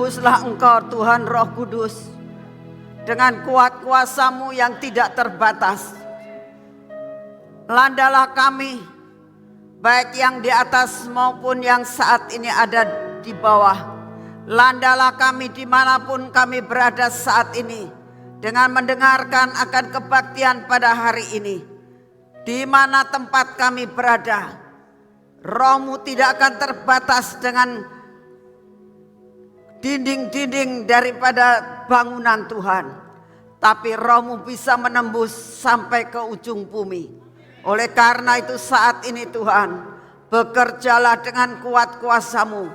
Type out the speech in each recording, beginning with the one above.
Kuduslah Engkau Tuhan Roh Kudus, dengan kuat kuasa-Mu yang tidak terbatas. Landalah kami, baik yang di atas maupun yang saat ini ada di bawah. Landalah kami dimanapun kami berada saat ini, dengan mendengarkan akan kebaktian pada hari ini. Di mana tempat kami berada, Roh-Mu tidak akan terbatas dengan dinding-dinding daripada bangunan Tuhan, tapi Roh-Mu bisa menembus sampai ke ujung bumi. Oleh karena itu saat ini Tuhan, bekerjalah dengan kuat kuasa-Mu,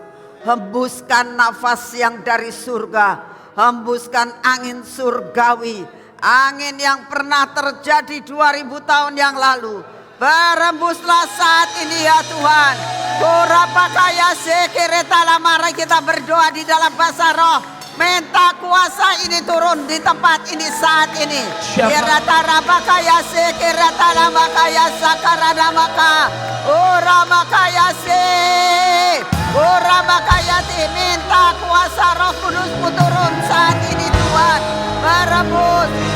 hembuskan nafas yang dari surga, hembuskan angin surgawi, angin yang pernah terjadi 2000 tahun yang lalu. Berembuslah saat ini ya Tuhan. Kurapakaya sekiretala, mari kita berdoa di dalam bahasa roh. Minta kuasa ini turun di tempat ini saat ini. Kiratarabakaya sekiretala makaya sakarada maka. Uramakaya se. Uramakaya ti, minta kuasa Roh Kudus-Mu turun saat ini Tuhan.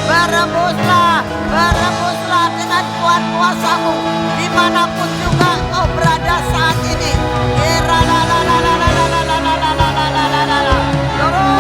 Berembuslah dengan kuat kuasa-Mu dimanapun juga Engkau berada saat ini. Terus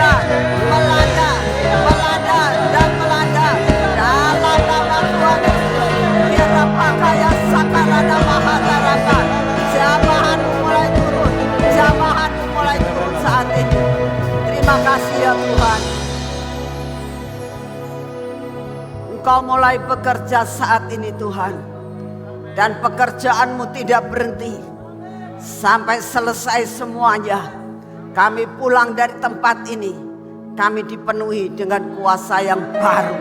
Tuhan, melanda. Engkau mulai bekerja saat ini Tuhan, dan pekerjaan-Mu tidak berhenti sampai selesai semuanya. Kami pulang dari tempat ini, kami dipenuhi dengan kuasa yang baru,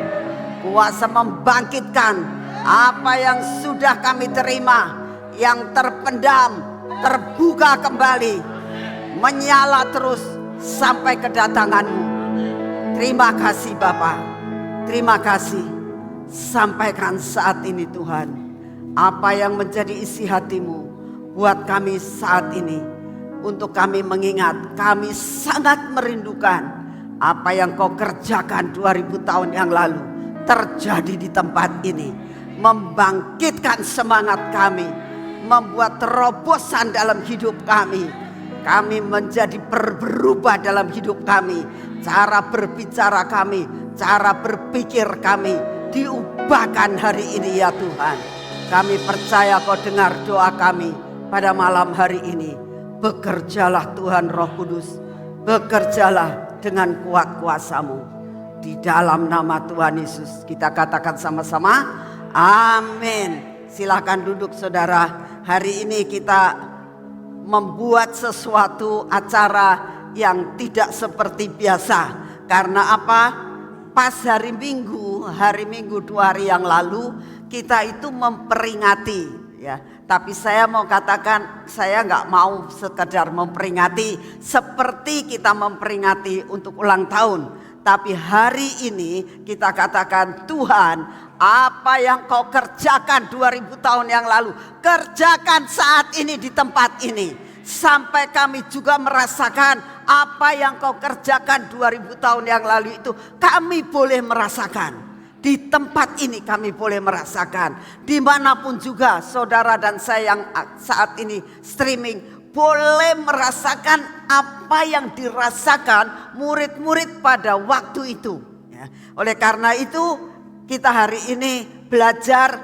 kuasa membangkitkan apa yang sudah kami terima, yang terpendam, terbuka kembali, menyala terus sampai kedatangan-Mu. Terima kasih Bapa, terima kasih. Sampaikan saat ini Tuhan, apa yang menjadi isi hati-Mu buat kami saat ini. Untuk kami mengingat, kami sangat merindukan apa yang Kau kerjakan 2000 tahun yang lalu terjadi di tempat ini. Membangkitkan semangat kami, membuat terobosan dalam hidup kami. Kami menjadi berubah dalam hidup kami. Cara berbicara kami, cara berpikir kami diubahkan hari ini ya Tuhan. Kami percaya Kau dengar doa kami pada malam hari ini. Bekerjalah Tuhan Roh Kudus, bekerjalah dengan kuat kuasa-Mu. Di dalam nama Tuhan Yesus kita katakan sama-sama, amin. Silakan duduk saudara. Hari ini kita membuat sesuatu acara yang tidak seperti biasa. Karena apa? Pas hari Minggu 2 hari yang lalu kita itu memperingati ya. Tapi saya mau katakan, saya nggak mau sekedar memperingati seperti kita memperingati untuk ulang tahun. Tapi hari ini kita katakan Tuhan Apa yang kau kerjakan 2000 tahun yang lalu, kerjakan saat ini di tempat ini. Sampai kami juga merasakan apa yang kau kerjakan 2000 tahun yang lalu itu kami boleh merasakan. Di tempat ini kami boleh merasakan. Dimanapun juga saudara dan saya yang saat ini streaming boleh merasakan apa yang dirasakan murid-murid pada waktu itu. Ya. Oleh karena itu kita hari ini belajar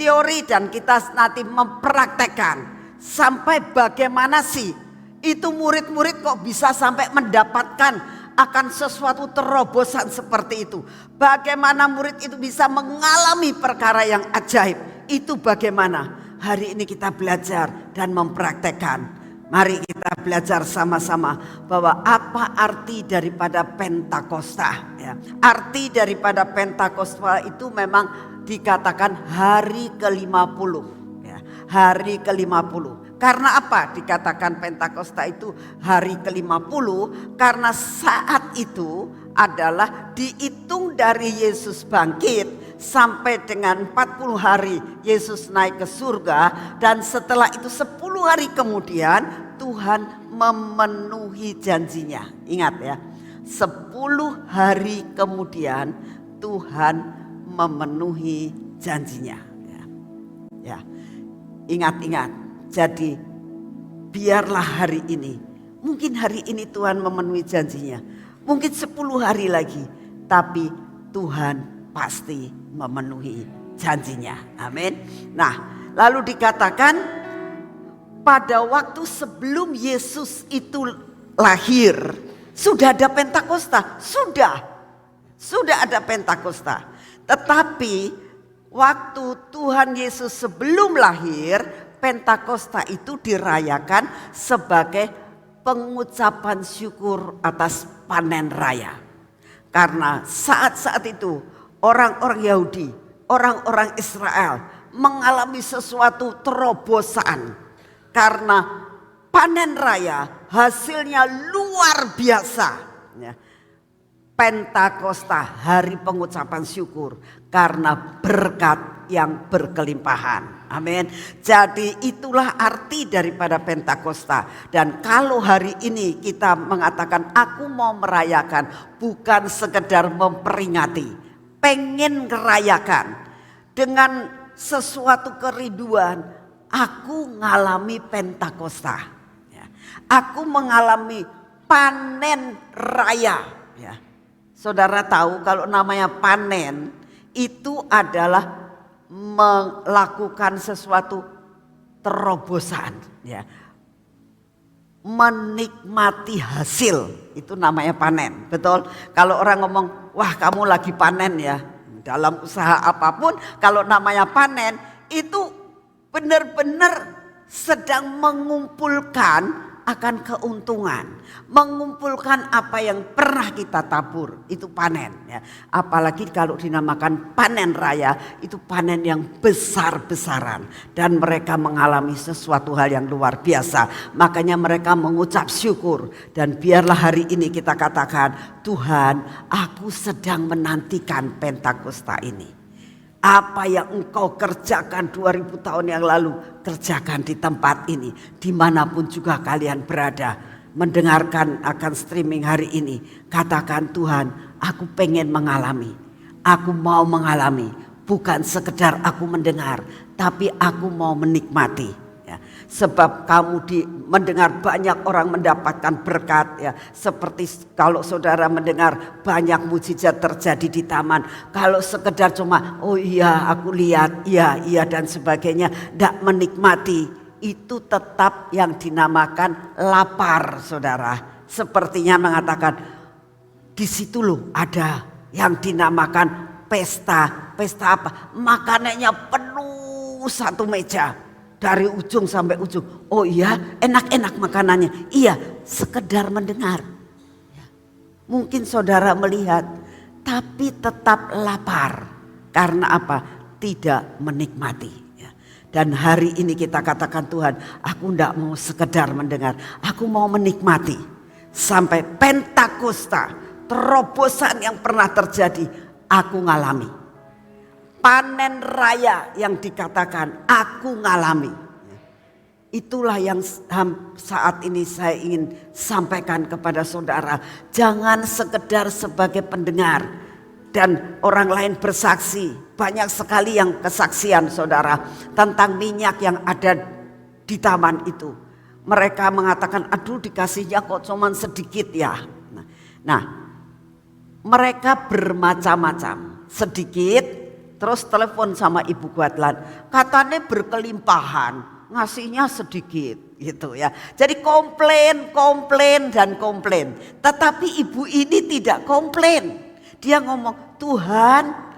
teori dan kita nanti mempraktekkan. Sampai bagaimana sih itu murid-murid kok bisa sampai mendapatkan akan sesuatu terobosan seperti itu. Bagaimana murid itu bisa mengalami perkara yang ajaib. Itu bagaimana hari ini kita belajar dan mempraktekkan. Mari kita belajar sama-sama bahwa apa arti daripada Pentakosta. Ya. Arti daripada Pentakosta itu memang dikatakan hari ke-50. Ya. Hari ke-50. Karena apa dikatakan Pentakosta itu hari ke-50? Karena saat itu adalah dihitung dari Yesus bangkit sampai dengan 40 hari Yesus naik ke surga. Dan setelah itu 10 hari kemudian Tuhan memenuhi janjinya. Ingat ya, 10 hari kemudian Tuhan memenuhi janjinya. Ya, ingat-ingat. Jadi biarlah hari ini, mungkin hari ini Tuhan memenuhi janjinya, mungkin 10 hari lagi, tapi Tuhan pasti memenuhi janjinya. Amin. Nah, lalu dikatakan pada waktu sebelum Yesus itu lahir, sudah ada Pentakosta, sudah ada Pentakosta. Tetapi waktu Tuhan Yesus sebelum lahir, Pentakosta itu dirayakan sebagai pengucapan syukur atas panen raya. Karena saat-saat itu orang-orang Yahudi, orang-orang Israel mengalami sesuatu terobosan. Karena panen raya hasilnya luar biasa. Pentakosta, hari pengucapan syukur karena berkat yang berkelimpahan. Amin. Jadi itulah arti daripada Pentakosta. Dan kalau hari ini kita mengatakan aku mau merayakan, bukan sekedar memperingati, pengen merayakan dengan sesuatu kerinduan. Aku ngalami Pentakosta. Aku mengalami panen raya. Ya. Saudara tahu kalau namanya panen itu adalah melakukan sesuatu terobosan, ya. Menikmati hasil, itu namanya panen. Betul? Kalau orang ngomong, wah kamu lagi panen ya. Dalam usaha apapun, kalau namanya panen, itu benar-benar sedang mengumpulkan akan keuntungan, mengumpulkan apa yang pernah kita tabur, itu panen ya. Apalagi kalau dinamakan panen raya, itu panen yang besar-besaran dan mereka mengalami sesuatu hal yang luar biasa. Makanya mereka mengucap syukur. Dan biarlah hari ini kita katakan, Tuhan, aku sedang menantikan Pentakosta ini. Apa yang engkau kerjakan 2000 tahun yang lalu, kerjakan di tempat ini. Dimanapun juga kalian berada, mendengarkan akan streaming hari ini. Katakan, Tuhan, aku pengen mengalami. Aku mau mengalami. Bukan sekedar aku mendengar, tapi aku mau menikmati. Ya, sebab kamu mendengar banyak orang mendapatkan berkat ya. Seperti kalau saudara mendengar banyak mujizat terjadi di taman. Kalau sekedar cuma oh iya aku lihat iya dan sebagainya, tidak menikmati, itu tetap yang dinamakan lapar saudara. Sepertinya mengatakan di situ loh ada yang dinamakan pesta. Pesta apa? Makanannya penuh satu meja. Dari ujung sampai ujung. Oh iya, enak-enak makanannya. Iya, sekedar mendengar. Mungkin saudara melihat, tapi tetap lapar. Karena apa? Tidak menikmati. Dan hari ini kita katakan, Tuhan, aku tidak mau sekedar mendengar. Aku mau menikmati. Sampai Pentakosta, terobosan yang pernah terjadi, aku ngalami. panen raya yang dikatakan aku ngalami. Itulah yang saat ini saya ingin sampaikan kepada saudara. Jangan sekedar sebagai pendengar dan orang lain bersaksi. Banyak sekali yang kesaksian saudara tentang minyak yang ada di taman itu. Mereka mengatakan, aduh dikasihnya kok cuman sedikit ya. Nah, mereka bermacam-macam. Sedikit, terus telepon sama Ibu Guadlan. Katanya berkelimpahan, ngasihnya sedikit gitu ya. Jadi komplain dan komplain. Tetapi ibu ini tidak komplain. Dia ngomong, Tuhan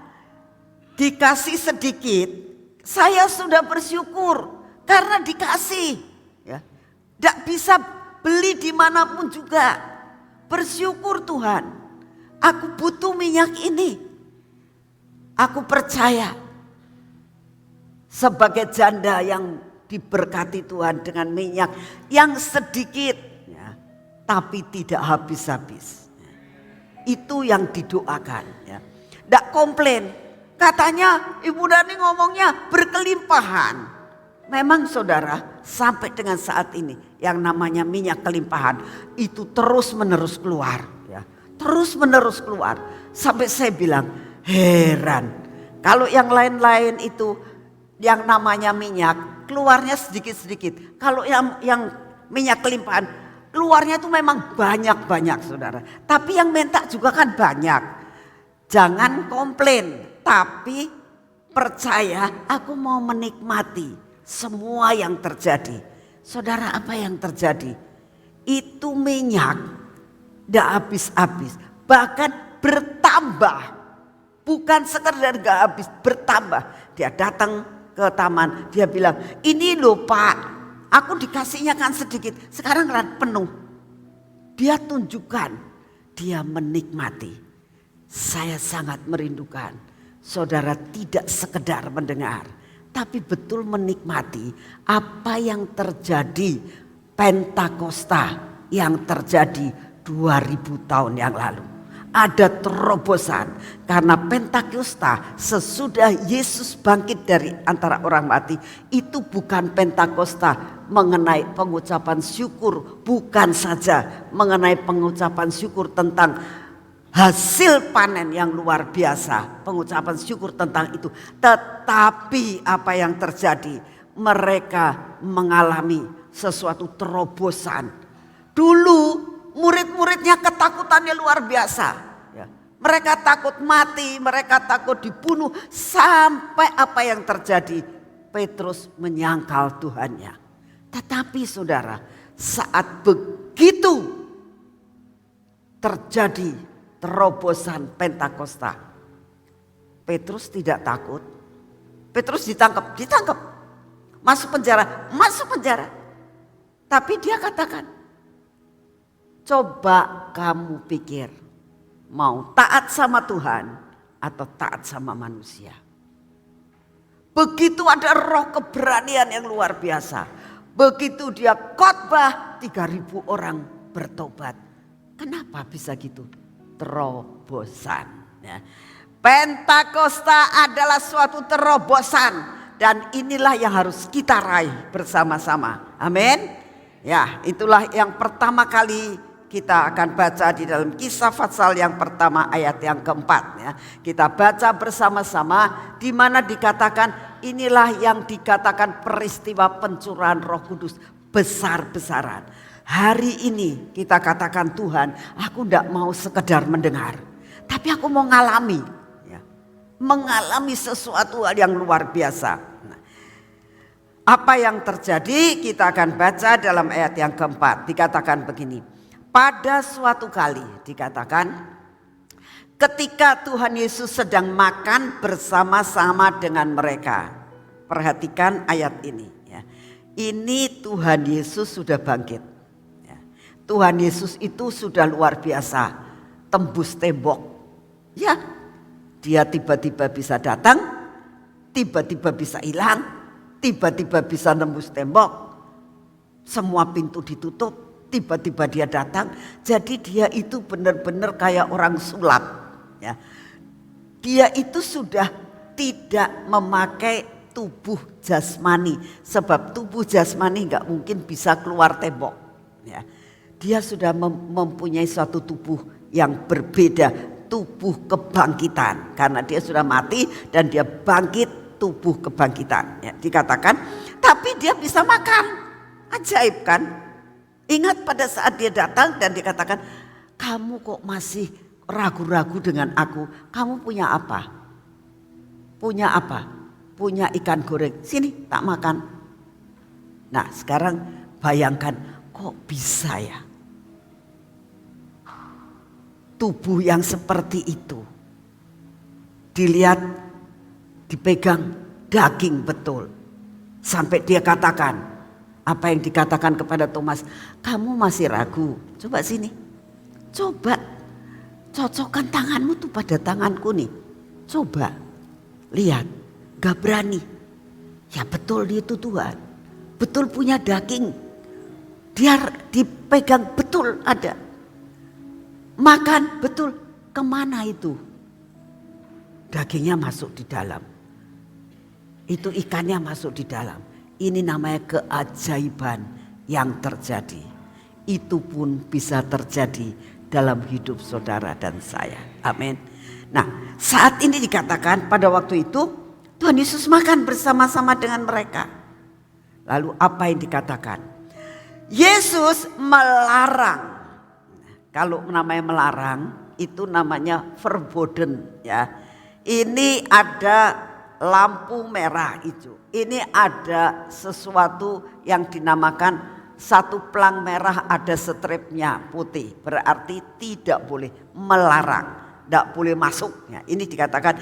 dikasih sedikit, saya sudah bersyukur karena dikasih. Tidak bisa beli dimanapun juga. Bersyukur Tuhan. Aku butuh minyak ini. Aku percaya. Sebagai janda yang diberkati Tuhan dengan minyak yang sedikit. Ya, tapi tidak habis-habis. Itu yang didoakan. Ya. Tidak komplain. Katanya Ibu Dani ngomongnya berkelimpahan. Memang saudara, sampai dengan saat ini yang namanya minyak kelimpahan itu terus menerus keluar, ya. Terus menerus keluar. Sampai saya bilang, heran. Kalau yang lain-lain itu yang namanya minyak keluarnya sedikit-sedikit. Kalau yang minyak kelimpahan keluarnya itu memang banyak-banyak saudara. Tapi yang minta juga kan banyak. Jangan komplain, tapi percaya aku mau menikmati semua yang terjadi. Saudara, apa yang terjadi? Itu minyak tidak habis-habis, bahkan bertambah. Bukan sekedar gak habis, bertambah. Dia datang ke taman, dia bilang, ini loh Pak, aku dikasihnya kan sedikit, sekarang kan penuh. Dia tunjukkan, dia menikmati. Saya sangat merindukan saudara tidak sekedar mendengar, tapi betul menikmati apa yang terjadi Pentakosta yang terjadi 2000 tahun yang lalu. Ada terobosan karena Pentakosta sesudah Yesus bangkit dari antara orang mati. Itu bukan Pentakosta mengenai pengucapan syukur, bukan saja mengenai pengucapan syukur tentang hasil panen yang luar biasa, pengucapan syukur tentang itu. Tetapi apa yang terjadi? Mereka mengalami sesuatu terobosan. Dulu murid-muridnya ketakutannya luar biasa. Mereka takut mati, mereka takut dibunuh. Sampai apa yang terjadi? Petrus menyangkal Tuhannya. Tetapi saudara, saat begitu terjadi terobosan Pentakosta, Petrus tidak takut. Petrus ditangkap, masuk penjara. Tapi dia katakan, coba kamu pikir, mau taat sama Tuhan atau taat sama manusia. Begitu ada roh keberanian yang luar biasa. Begitu dia khotbah, 3.000 orang bertobat. Kenapa bisa gitu? Terobosan. Ya. Pentakosta adalah suatu terobosan dan inilah yang harus kita raih bersama-sama. Amin. Ya, itulah yang pertama kali kita akan baca di dalam Kisah Fatsal yang pertama ayat yang keempat. Ya. Kita baca bersama-sama di mana dikatakan inilah yang dikatakan peristiwa pencurahan Roh Kudus besar-besaran. Hari ini kita katakan Tuhan, aku tidak mau sekedar mendengar, tapi aku mau mengalami, ya, mengalami sesuatu yang luar biasa. Nah, apa yang terjadi kita akan baca dalam ayat yang keempat. Dikatakan begini, pada suatu kali dikatakan ketika Tuhan Yesus sedang makan bersama-sama dengan mereka. Perhatikan ayat ini. Ya. Ini Tuhan Yesus sudah bangkit. Tuhan Yesus itu sudah luar biasa, tembus tembok. Ya, dia tiba-tiba bisa datang, tiba-tiba bisa hilang, tiba-tiba bisa nembus tembok. Semua pintu ditutup, tiba-tiba dia datang. Jadi dia itu benar-benar kayak orang sulap. Ya. Dia itu sudah tidak memakai tubuh jasmani, sebab tubuh jasmani nggak mungkin bisa keluar tembok. Ya. Dia sudah mempunyai suatu tubuh yang berbeda, tubuh kebangkitan, karena dia sudah mati dan dia bangkit, tubuh kebangkitan. Ya, dikatakan, tapi dia bisa makan, ajaib kan? Ingat pada saat dia datang dan dikatakan, kamu kok masih ragu-ragu dengan aku? Kamu punya apa? Punya apa? Punya ikan goreng. Sini tak makan. Nah sekarang bayangkan, kok bisa ya? Tubuh yang seperti itu dilihat, dipegang daging betul. Sampai dia katakan, apa yang dikatakan kepada Thomas, kamu masih ragu? Coba sini. Coba cocokkan tanganmu tuh pada tanganku nih. Coba. Lihat, gak berani. Ya betul dia itu Tuhan. Betul punya daging. Dia dipegang betul ada. Makan betul. Kemana itu? Dagingnya masuk di dalam. Itu ikannya masuk di dalam. Ini namanya keajaiban yang terjadi. Itu pun bisa terjadi dalam hidup saudara dan saya. Amin. Nah saat ini dikatakan pada waktu itu Tuhan Yesus makan bersama-sama dengan mereka. Lalu apa yang dikatakan? Yesus melarang. Kalau namanya melarang itu namanya verboden ya. Ini ada lampu merah hijau. Ini ada sesuatu yang dinamakan satu pelang merah ada stripnya putih. Berarti tidak boleh, melarang. Tidak boleh masuk. Ya, ini dikatakan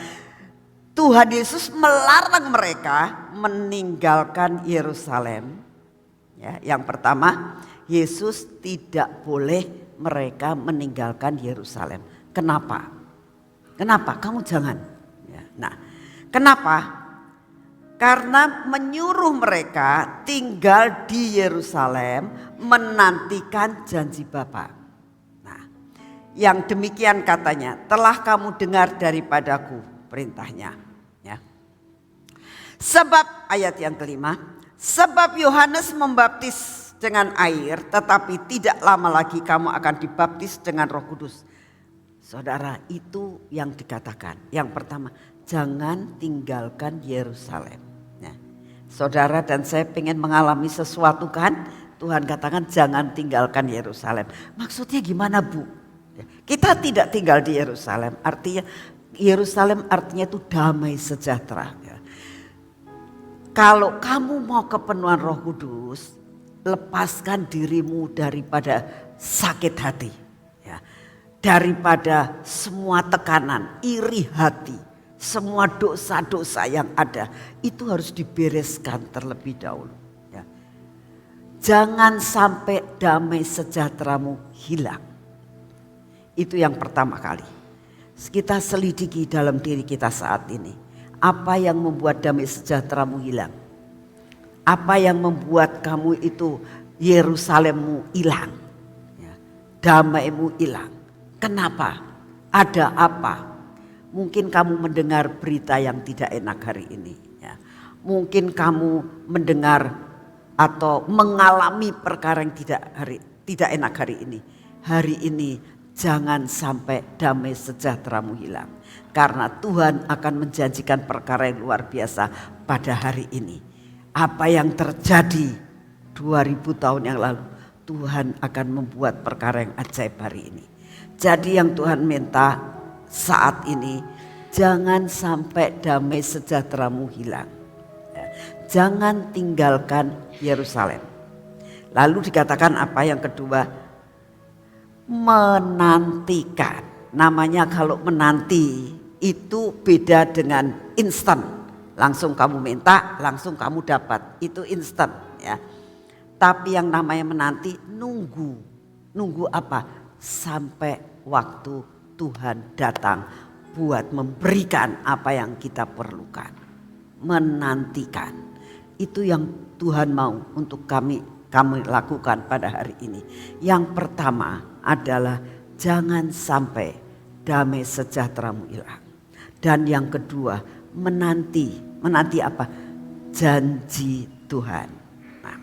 Tuhan Yesus melarang mereka meninggalkan Yerusalem. Ya, yang pertama, Yesus tidak boleh mereka meninggalkan Yerusalem. Kenapa? Kenapa? Kamu jangan. Ya, nah, kenapa? Karena menyuruh mereka tinggal di Yerusalem menantikan janji Bapa. Yang demikian katanya, telah kamu dengar daripadaku perintahnya. Ya. Sebab ayat yang kelima, sebab Yohanes membaptis dengan air, tetapi tidak lama lagi kamu akan dibaptis dengan Roh Kudus. Saudara, itu yang dikatakan. Yang pertama, jangan tinggalkan Yerusalem. Ya. Saudara dan saya pengen mengalami sesuatu kan? Tuhan katakan jangan tinggalkan Yerusalem. Maksudnya gimana Bu? Kita tidak tinggal di Yerusalem, artinya Yerusalem artinya itu damai sejahtera. Kalau kamu mau kepenuhan Roh Kudus, lepaskan dirimu daripada sakit hati, ya. Daripada semua tekanan, iri hati, semua dosa-dosa yang ada itu harus dibereskan terlebih dahulu. Ya. Jangan sampai damai sejahteramu hilang. Itu yang pertama kali. Kita selidiki dalam diri kita saat ini. Apa yang membuat damai sejahteramu hilang? Apa yang membuat kamu itu Yerusalemmu hilang? Ya, damaimu hilang. Kenapa? Ada apa? Mungkin kamu mendengar berita yang tidak enak hari ini. Ya. Mungkin kamu mendengar atau mengalami perkara yang tidak enak hari ini. Hari ini jangan sampai damai sejahteramu hilang. Karena Tuhan akan menjanjikan perkara yang luar biasa pada hari ini. Apa yang terjadi 2000 tahun yang lalu, Tuhan akan membuat perkara yang ajaib hari ini. Jadi yang Tuhan minta saat ini, jangan sampai damai sejahteramu hilang. Jangan tinggalkan Yerusalem. Lalu dikatakan apa yang kedua? Menantikan. Namanya kalau menanti itu beda dengan instan. Langsung kamu minta, langsung kamu dapat. Itu instan ya. Tapi yang namanya menanti nunggu. Nunggu apa? Sampai waktu Tuhan datang buat memberikan apa yang kita perlukan. Menantikan. Itu yang Tuhan mau untuk kami lakukan pada hari ini. Yang pertama adalah jangan sampai damai sejahteramu hilang. Dan yang kedua, menanti apa? Janji Tuhan. Nah,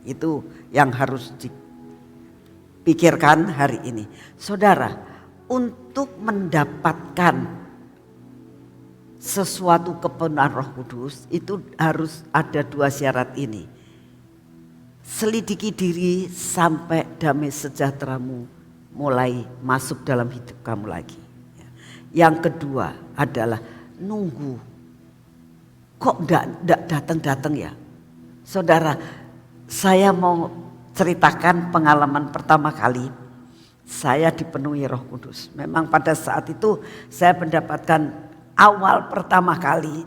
itu yang harus dipikirkan hari ini. Saudara, untuk mendapatkan sesuatu kepenuhan Roh Kudus itu harus ada 2 syarat ini. Selidiki diri sampai damai sejahteramu mulai masuk dalam hidup kamu lagi. Yang kedua adalah nunggu. Kok enggak datang-datang ya? Saudara, saya mau ceritakan pengalaman pertama kali saya dipenuhi Roh Kudus. Memang pada saat itu saya mendapatkan awal pertama kali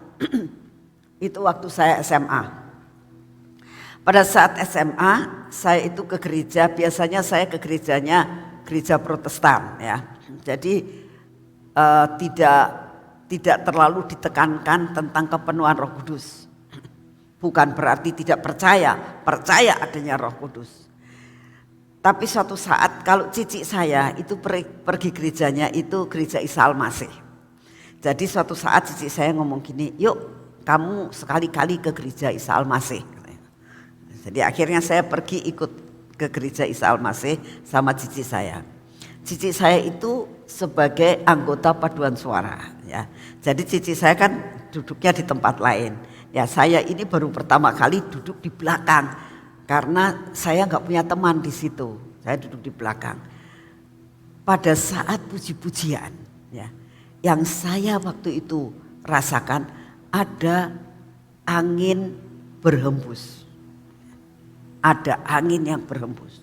itu waktu saya SMA. Pada saat SMA saya itu ke gereja, biasanya saya ke gerejanya gereja Protestan ya. Jadi tidak terlalu ditekankan tentang kepenuhan Roh Kudus. Bukan berarti tidak percaya adanya Roh Kudus. Tapi suatu saat kalau cici saya itu pergi gerejanya itu gereja Isa Al-Masih. Jadi suatu saat cici saya ngomong gini, yuk kamu sekali-kali ke gereja Isa Al-Masih. Jadi akhirnya saya pergi ikut ke gereja Isa Al-Masih sama cici saya. Cici saya itu sebagai anggota paduan suara ya. Jadi cici saya kan duduknya di tempat lain. Ya saya ini baru pertama kali duduk di belakang karena saya nggak punya teman di situ. Saya duduk di belakang. Pada saat puji-pujian ya, yang saya waktu itu rasakan ada angin berhembus. Ada angin yang berhembus.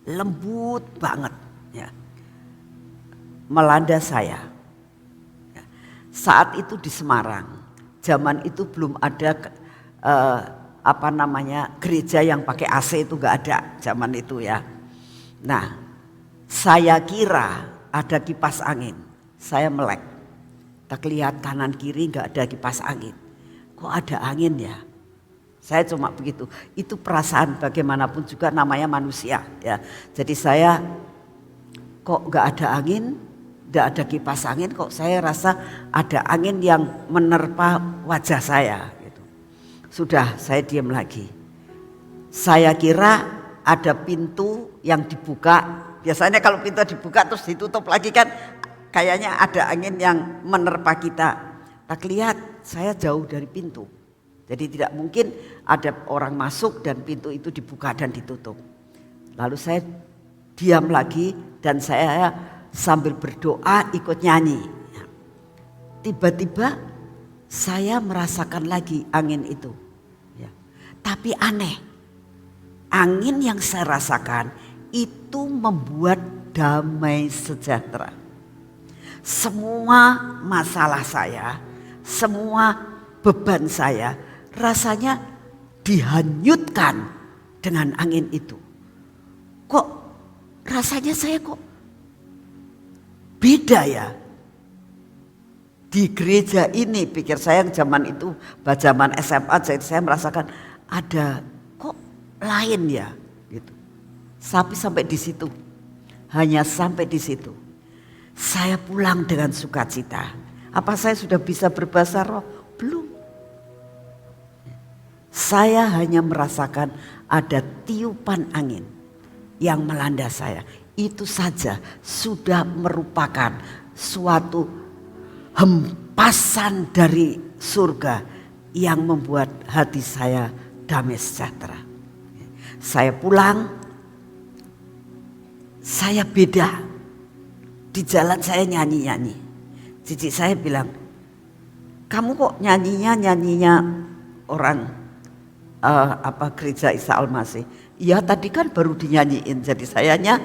Lembut banget ya. Melanda saya. Ya. Saat itu di Semarang. Zaman itu belum ada gereja yang pakai AC itu nggak ada zaman itu ya. Nah, saya kira ada kipas angin. Saya melek. Tak lihat kanan kiri nggak ada kipas angin. Kok ada angin ya? Saya cuma begitu. Itu perasaan bagaimanapun juga namanya manusia ya. Jadi saya kok nggak ada angin, nggak ada kipas angin, kok saya rasa ada angin yang menerpa wajah saya. Gitu. Sudah saya diam lagi. Saya kira ada pintu yang dibuka. Biasanya kalau pintu dibuka terus ditutup lagi kan, kayaknya ada angin yang menerpa kita. Tak lihat saya jauh dari pintu. Jadi tidak mungkin ada orang masuk dan pintu itu dibuka dan ditutup. Lalu saya diam lagi dan saya sambil berdoa ikut nyanyi. Tiba-tiba saya merasakan lagi angin itu. Ya. Tapi aneh, angin yang saya rasakan itu membuat damai sejahtera. Semua masalah saya, semua beban saya rasanya dihanyutkan dengan angin itu. Kok rasanya saya kok beda ya. Di gereja ini pikir saya zaman itu zaman SMA jadi saya merasakan ada kok lain ya gitu. Sampai di situ. Hanya sampai di situ. Saya pulang dengan sukacita. Apa saya sudah bisa berbahasa roh? Belum. Saya hanya merasakan ada tiupan angin yang melanda saya. Itu saja sudah merupakan suatu hempasan dari surga yang membuat hati saya damai sejahtera. Saya pulang, saya beda. Di jalan saya nyanyi-nyanyi. Cici saya bilang, kamu kok nyanyinya orang gereja Isa Al-Masih. Iya tadi kan baru dinyanyiin, jadi sayanya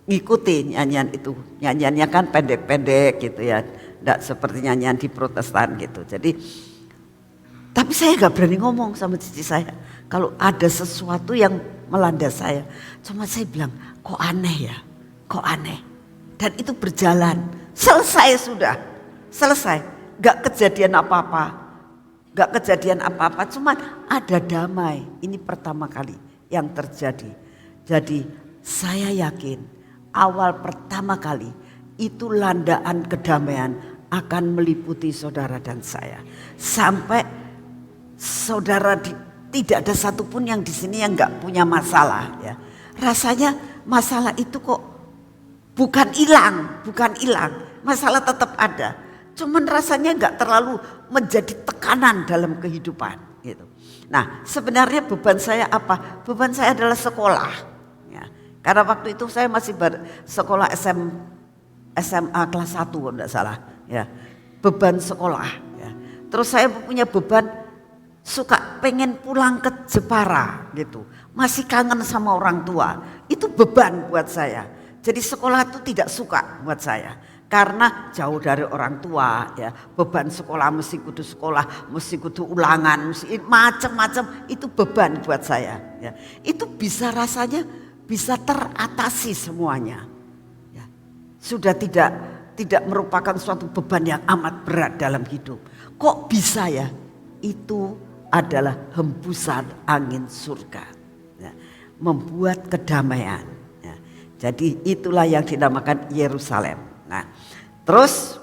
ngikuti nyanyian itu. Nyanyiannya kan pendek-pendek gitu ya, tidak seperti nyanyian di Protestan gitu. Jadi, tapi saya gak berani ngomong sama cici saya. Kalau ada sesuatu yang melanda saya, cuma saya bilang, kok aneh ya, kok aneh. Dan itu berjalan, selesai sudah, selesai. Gak kejadian apa-apa. Gak kejadian apa-apa, cuman ada damai. Ini pertama kali yang terjadi. Jadi saya yakin awal pertama kali itu landaan kedamaian akan meliputi saudara dan saya. Sampai saudara tidak ada satupun yang di sini yang nggak punya masalah ya. Rasanya masalah itu kok bukan hilang. Masalah tetap ada. Cuman rasanya nggak terlalu menjadi tekanan dalam kehidupan gitu. Nah, sebenarnya beban saya apa? Beban saya adalah sekolah. Ya. Karena waktu itu saya masih sekolah SMA kelas 1 kalau tidak salah. Ya, beban sekolah. Ya. Terus saya punya beban suka pengen pulang ke Jepara gitu. Masih kangen sama orang tua. Itu beban buat saya. Jadi sekolah itu tidak suka buat saya. Karena jauh dari orang tua ya. Beban sekolah mesti kudu ulangan, mesti macam-macam, itu beban buat saya ya. Itu bisa rasanya bisa teratasi semuanya. Ya. Sudah tidak merupakan suatu beban yang amat berat dalam hidup. Kok bisa ya? Itu adalah hembusan angin surga. Ya. Membuat kedamaian. Ya. Jadi itulah yang dinamakan Yerusalem. Nah, terus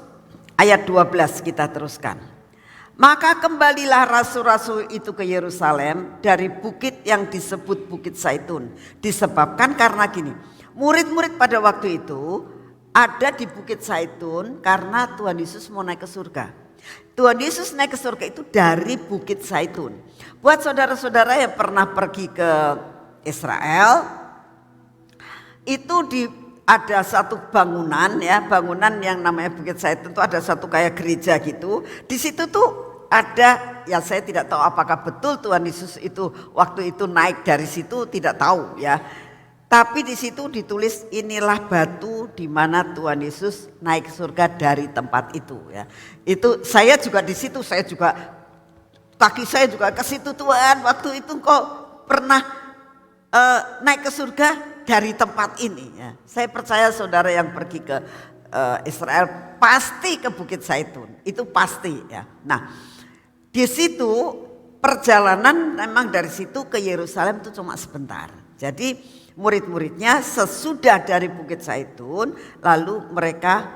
ayat 12 kita teruskan. Maka kembalilah rasul-rasul itu ke Yerusalem dari bukit yang disebut Bukit Zaitun. Disebabkan karena gini, murid-murid pada waktu itu ada di Bukit Zaitun karena Tuhan Yesus mau naik ke surga. Tuhan Yesus naik ke surga itu dari Bukit Zaitun. Buat saudara-saudara yang pernah pergi ke Israel, itu ada satu bangunan ya, bangunan yang namanya Bukit Zaitun itu ada satu kayak gereja gitu. Di situ tuh ada, ya saya tidak tahu apakah betul Tuhan Yesus itu waktu itu naik dari situ, tidak tahu ya. Tapi di situ ditulis inilah batu di mana Tuhan Yesus naik surga dari tempat itu ya. Itu saya juga di situ, kaki saya juga ke situ. Tuhan waktu itu kok pernah naik ke surga dari tempat ini ya. Saya percaya saudara yang pergi ke Israel pasti ke Bukit Zaitun, itu pasti ya. Nah, di situ perjalanan memang dari situ ke Yerusalem itu cuma sebentar. Jadi murid-muridnya sesudah dari Bukit Zaitun lalu mereka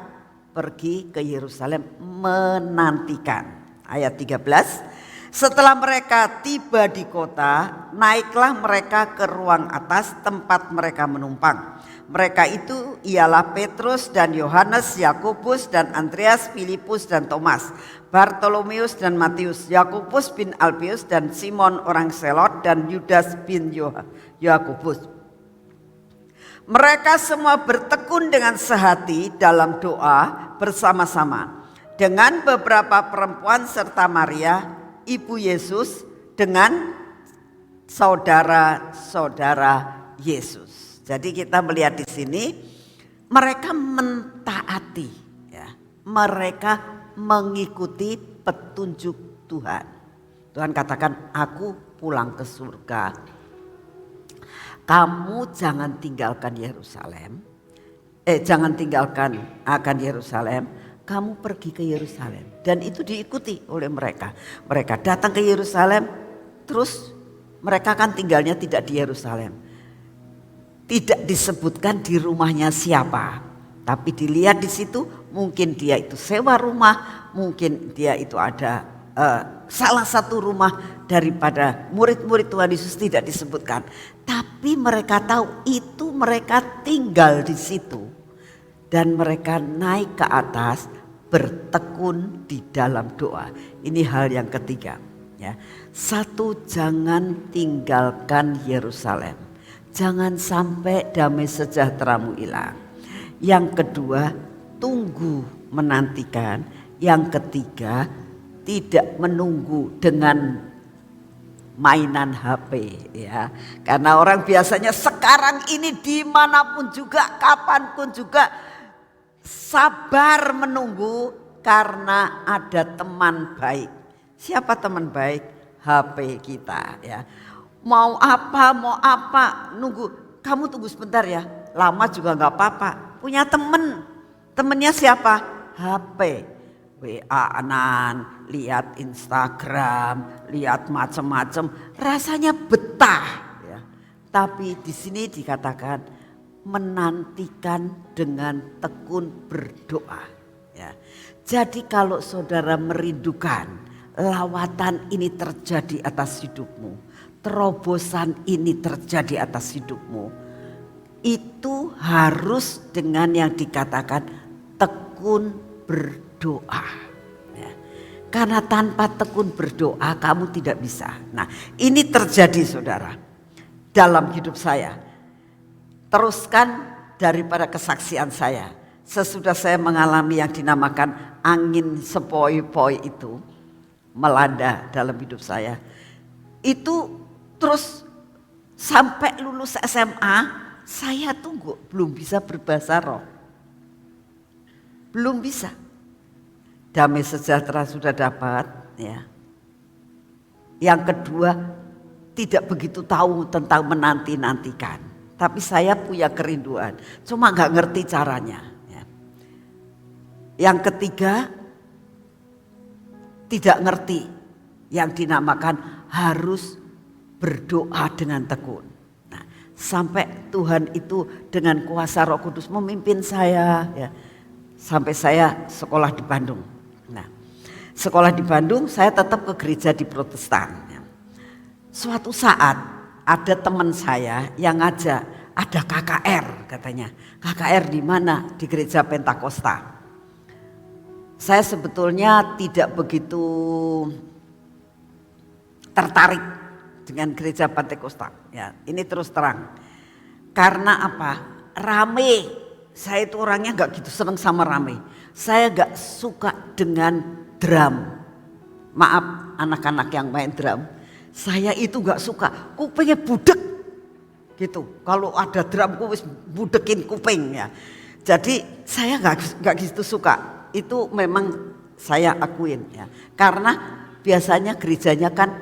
pergi ke Yerusalem menantikan. Ayat 13. Setelah mereka tiba di kota, naiklah mereka ke ruang atas tempat mereka menumpang. Mereka itu ialah Petrus dan Yohanes, Yakobus dan Andreas, Filipus dan Thomas, Bartolomeus dan Matius, Yakobus bin Alpius dan Simon orang Selot dan Yudas bin Yakobus. Mereka semua bertekun dengan sehati dalam doa bersama-sama dengan beberapa perempuan serta Maria Ibu Yesus dengan saudara-saudara Yesus. Jadi kita melihat di sini mereka mentaati ya. Mereka mengikuti petunjuk Tuhan. Tuhan katakan aku pulang ke surga. Kamu jangan tinggalkan Yerusalem. Jangan tinggalkan akan Yerusalem. Kamu pergi ke Yerusalem dan itu diikuti oleh mereka. Mereka datang ke Yerusalem, terus mereka kan tinggalnya tidak di Yerusalem. Tidak disebutkan di rumahnya siapa, tapi dilihat di situ mungkin dia itu sewa rumah, mungkin dia itu ada salah satu rumah daripada murid-murid Tuhan Yesus tidak disebutkan. Tapi mereka tahu itu mereka tinggal di situ dan mereka naik ke atas. Bertekun di dalam doa. Ini hal yang ketiga ya. Satu, jangan tinggalkan Yerusalem. Jangan sampai damai sejahteramu hilang. Yang kedua, tunggu menantikan. Yang ketiga, tidak menunggu dengan mainan HP ya. Karena orang biasanya sekarang ini dimanapun juga, kapanpun juga sabar menunggu karena ada teman baik. Siapa teman baik? HP kita ya. Mau apa nunggu. Kamu tunggu sebentar ya. Lama juga gak apa-apa. Punya temen. Temennya siapa? HP. WA-anan, lihat Instagram, lihat macam-macam. Rasanya betah ya. Tapi di sini dikatakan menantikan dengan tekun berdoa. Ya. Jadi kalau saudara merindukan lawatan ini terjadi atas hidupmu, terobosan ini terjadi atas hidupmu, itu harus dengan yang dikatakan tekun berdoa. Ya. Karena tanpa tekun berdoa kamu tidak bisa. Nah, ini terjadi saudara dalam hidup saya. Teruskan daripada kesaksian saya. Sesudah saya mengalami yang dinamakan angin sepoi-poi itu melanda dalam hidup saya. Itu terus sampai lulus SMA saya tunggu belum bisa berbahasa roh. Belum bisa. Damai sejahtera sudah dapat ya. Yang kedua tidak begitu tahu tentang menanti-nantikan. Tapi saya punya kerinduan, cuma gak ngerti caranya. Ya. Yang ketiga, tidak ngerti yang dinamakan harus berdoa dengan tekun. Nah, sampai Tuhan itu dengan kuasa Roh Kudus memimpin saya, ya, sampai saya sekolah di Bandung. Nah, sekolah di Bandung saya tetap ke gereja di Protestan. Ya. Suatu saat ada teman saya yang ngajak, ada KKR katanya. KKR di mana? Di gereja Pentakosta. Saya sebetulnya tidak begitu tertarik dengan gereja Pentakosta. Ya, ini terus terang. Karena apa? Rame. Saya itu orangnya gak gitu seneng sama rame. Saya gak suka dengan drum. Maaf anak-anak yang main drum. Saya itu gak suka, kupingnya budek gitu. Kalau ada drum wis budekin kuping ya. Jadi saya gak gitu suka. Itu memang saya akuin ya. Karena biasanya gerejanya kan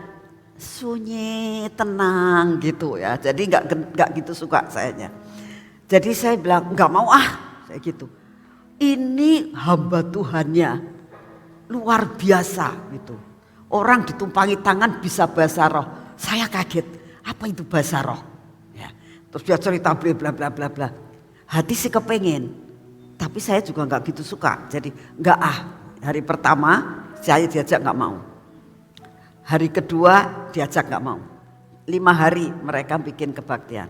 sunyi, tenang gitu ya. Jadi gak gitu suka sayanya. Jadi saya bilang gak mau saya gitu. Ini hamba Tuhannya luar biasa gitu. Orang ditumpangi tangan bisa bahasa roh. Saya kaget, apa itu bahasa roh? Ya. Terus dia cerita bla bla bla bla. Hati sih kepengen, tapi saya juga nggak gitu suka. Jadi nggak Hari pertama saya diajak nggak mau. Hari kedua diajak nggak mau. 5 hari mereka bikin kebaktian.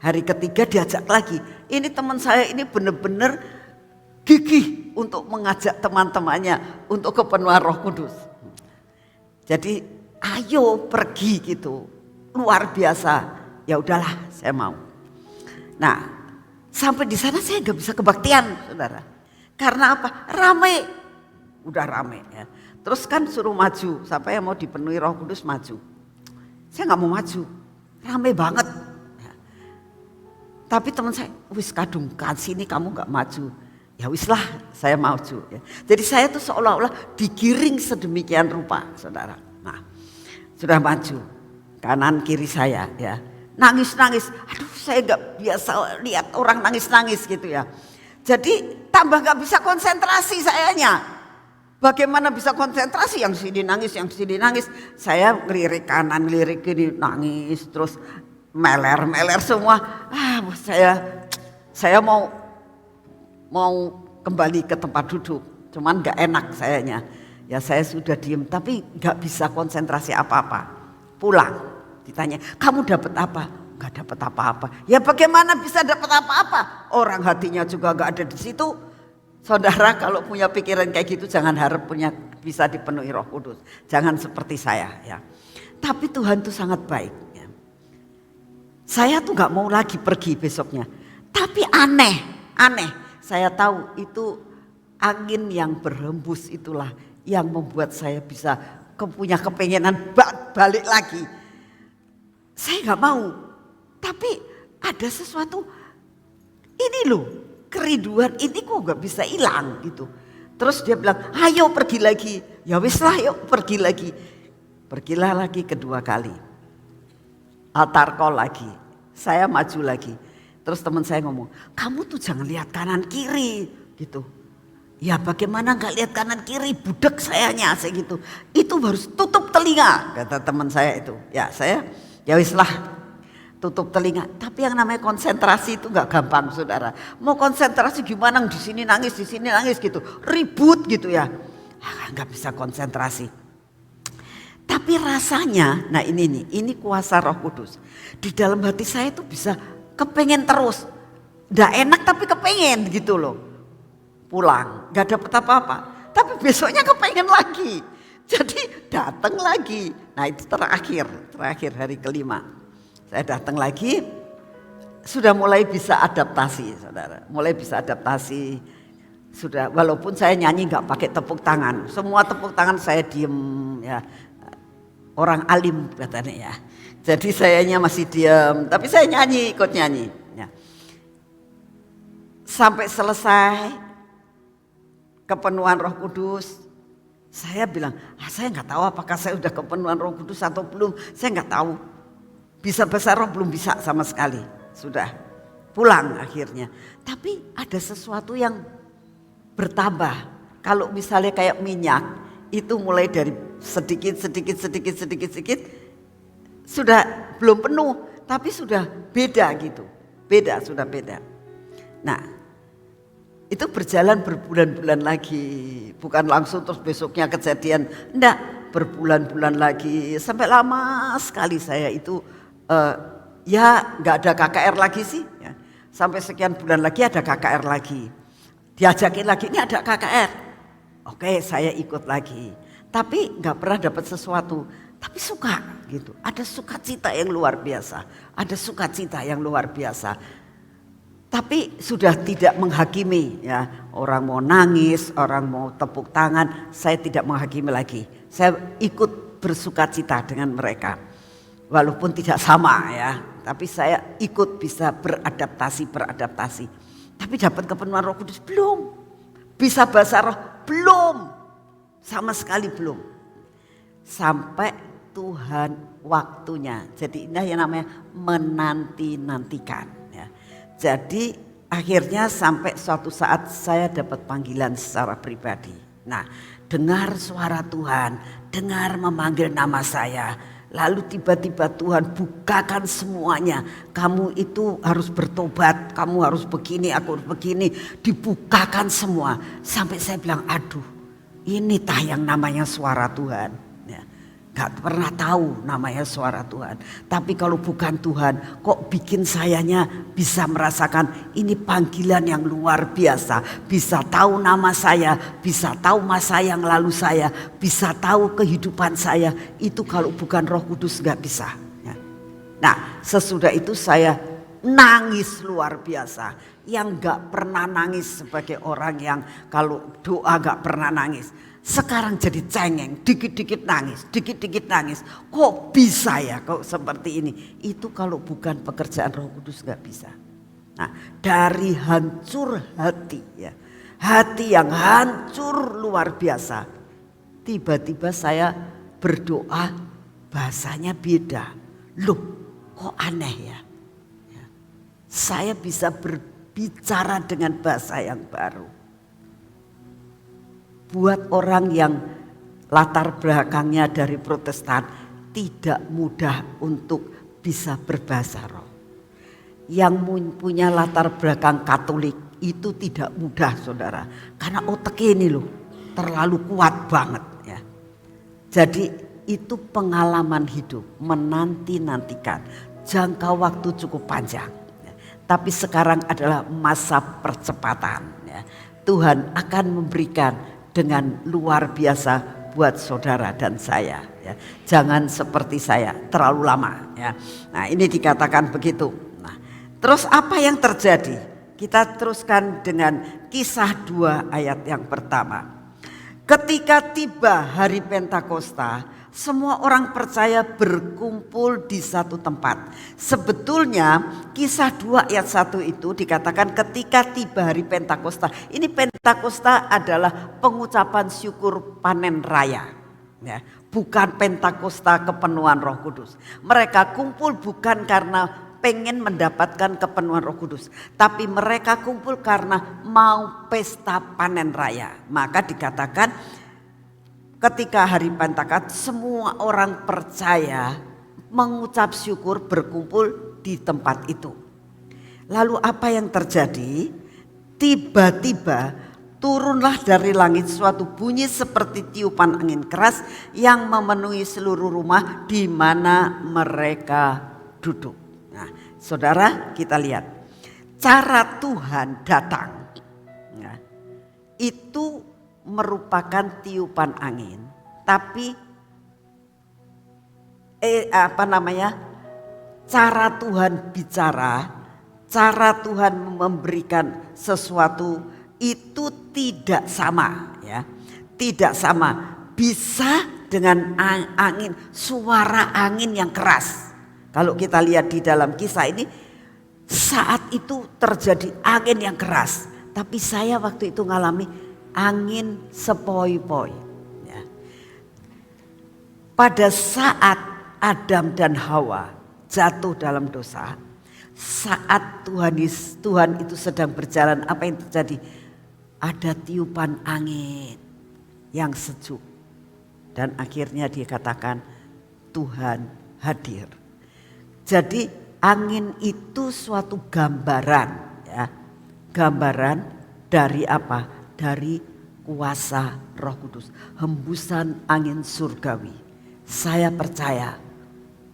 Hari ketiga diajak lagi. Ini teman saya ini benar-benar gigih untuk mengajak teman-temannya untuk kepenuhan Roh Kudus. Jadi ayo pergi gitu, luar biasa. Ya udahlah, saya mau. Nah, sampai di sana saya nggak bisa kebaktian, saudara. Karena apa? Rame, udah rame. Ya. Terus kan suruh maju, siapa yang mau dipenuhi Roh Kudus maju. Saya nggak mau maju, rame banget. Ya. Tapi teman saya, wis kadung sini kamu nggak maju. Ya wis lah, saya maju. Ya. Jadi saya tuh seolah-olah digiring sedemikian rupa, saudara. Nah, sudah maju, kanan kiri saya, ya, nangis-nangis. Aduh, saya nggak biasa lihat orang nangis-nangis gitu ya. Jadi tambah nggak bisa konsentrasi sayanya. Bagaimana bisa konsentrasi? Yang sini nangis, yang sini nangis. Saya ngelirik kanan, ngelirik kiri, nangis, terus meler semua. Saya mau kembali ke tempat duduk, cuman gak enak sayanya. Ya saya sudah diem, tapi gak bisa konsentrasi apa-apa. Pulang, ditanya, kamu dapat apa? Gak dapat apa-apa. Ya bagaimana bisa dapat apa-apa? Orang hatinya juga gak ada di situ. Saudara kalau punya pikiran kayak gitu jangan harap bisa dipenuhi Roh Kudus. Jangan seperti saya ya. Tapi Tuhan tuh sangat baik. Ya. Saya tuh gak mau lagi pergi besoknya. Tapi aneh. Saya tahu itu angin yang berhembus itulah yang membuat saya bisa punya kepengenan balik lagi. Saya gak mau, tapi ada sesuatu, ini loh kerinduan ini kok gak bisa hilang gitu. Terus dia bilang ayo pergi lagi, ya wis lah yuk pergi lagi. Pergilah lagi kedua kali, altar call lagi, saya maju lagi. Terus teman saya ngomong, kamu tuh jangan lihat kanan kiri gitu. Ya bagaimana gak lihat kanan kiri, budek sayanya saya gitu. Itu harus tutup telinga kata teman saya itu. Ya saya ya wis lah. tutup telinga. Tapi yang namanya konsentrasi itu nggak gampang, saudara. Mau konsentrasi gimana, di sini nangis gitu, ribut gitu ya, nggak bisa konsentrasi. Tapi rasanya, nah ini kuasa Roh Kudus. Di dalam hati saya itu bisa kepengen terus, nggak enak tapi kepengen gitu loh. Pulang, nggak dapet apa-apa, tapi besoknya kepengen lagi. Jadi datang lagi. Nah itu terakhir hari kelima. Saya datang lagi, sudah mulai bisa adaptasi, saudara. Mulai bisa adaptasi, sudah. Walaupun saya nyanyi nggak pakai tepuk tangan, semua tepuk tangan saya diem ya. Orang alim katanya ya. Jadi sayanya masih diem, tapi saya nyanyi, ikut nyanyi. Ya. Sampai selesai kepenuhan Roh Kudus, saya bilang, saya nggak tahu apakah saya udah kepenuhan Roh Kudus atau belum, saya nggak tahu. Bisa bahasa roh belum bisa sama sekali. Sudah pulang akhirnya. Tapi ada sesuatu yang bertambah. Kalau misalnya kayak minyak itu mulai dari sedikit sudah belum penuh, tapi sudah beda gitu. Sudah beda. Nah, itu berjalan berbulan-bulan lagi. Bukan langsung terus besoknya kejadian. Enggak, berbulan-bulan lagi. Sampai lama sekali saya itu ya nggak ada KKR lagi sih ya. Sampai sekian bulan lagi ada KKR lagi, diajakin lagi, ini ada KKR, oke saya ikut lagi, tapi nggak pernah dapat sesuatu, tapi suka gitu, ada sukacita yang luar biasa, tapi sudah tidak menghakimi ya, orang mau nangis, orang mau tepuk tangan, saya tidak menghakimi lagi, saya ikut bersukacita dengan mereka. Walaupun tidak sama ya, tapi saya ikut bisa beradaptasi. Tapi dapat kepenuhan Roh Kudus belum, bisa bahasa roh belum, sama sekali belum. Sampai Tuhan waktunya. Jadi ini yang namanya menanti-nantikan. Ya. Jadi akhirnya sampai suatu saat saya dapat panggilan secara pribadi. Nah, dengar suara Tuhan, dengar memanggil nama saya. Lalu tiba-tiba Tuhan bukakan semuanya. Kamu itu harus bertobat, kamu harus begini, aku harus begini. Dibukakan semua. Sampai saya bilang, aduh ini tah yang namanya suara Tuhan. Ya, gak pernah tahu namanya suara Tuhan. Tapi kalau bukan Tuhan, kok bikin sayanya bisa merasakan ini panggilan yang luar biasa. Bisa tahu nama saya, bisa tahu masa yang lalu saya, bisa tahu kehidupan saya. Itu kalau bukan Roh Kudus gak bisa. Ya. Nah sesudah itu saya nangis luar biasa. Yang gak pernah nangis sebagai orang yang kalau doa gak pernah nangis. Sekarang jadi cengeng, dikit-dikit nangis. Kok bisa ya kok seperti ini? Itu kalau bukan pekerjaan Roh Kudus gak bisa. Nah dari hancur hati ya, hati yang hancur luar biasa. Tiba-tiba saya berdoa bahasanya beda. Loh kok aneh ya? Saya bisa berbicara dengan bahasa yang baru. Buat orang yang latar belakangnya dari Protestan tidak mudah untuk bisa berbahasa roh. Yang punya latar belakang Katolik itu tidak mudah saudara. Karena otaknya ini loh terlalu kuat banget ya. Jadi itu pengalaman hidup, menanti-nantikan. Jangka waktu cukup panjang. Ya. Tapi sekarang adalah masa percepatan. Ya. Tuhan akan memberikan dengan luar biasa buat saudara dan saya. Ya. Jangan seperti saya terlalu lama. Ya. Nah ini dikatakan begitu. Nah, terus apa yang terjadi? Kita teruskan dengan Kisah 2 ayat yang pertama. Ketika tiba hari Pentakosta, semua orang percaya berkumpul di satu tempat. Sebetulnya Kisah 2 ayat 1 itu dikatakan ketika tiba hari Pentakosta. Ini Pentakosta adalah pengucapan syukur panen raya. Ya, bukan Pentakosta kepenuhan Roh Kudus. Mereka kumpul bukan karena pengen mendapatkan kepenuhan Roh Kudus. Tapi mereka kumpul karena mau pesta panen raya. Maka dikatakan ketika hari Pentakosta semua orang percaya mengucap syukur berkumpul di tempat itu. Lalu apa yang terjadi? Tiba-tiba turunlah dari langit suatu bunyi seperti tiupan angin keras yang memenuhi seluruh rumah di mana mereka duduk. Nah, saudara, kita lihat cara Tuhan datang. Nah, itu merupakan tiupan angin, tapi cara Tuhan bicara, cara Tuhan memberikan sesuatu itu tidak sama, ya. Tidak sama. Bisa dengan angin, suara angin yang keras. Kalau kita lihat di dalam kisah ini, saat itu terjadi angin yang keras, tapi saya waktu itu ngalami angin sepoi-poi, ya. Pada saat Adam dan Hawa jatuh dalam dosa, saat Tuhan itu sedang berjalan, apa yang terjadi? Ada tiupan angin yang sejuk, dan akhirnya dikatakan Tuhan hadir. Jadi angin itu suatu gambaran, ya, gambaran dari apa? Dari kuasa Roh Kudus, hembusan angin surgawi. Saya percaya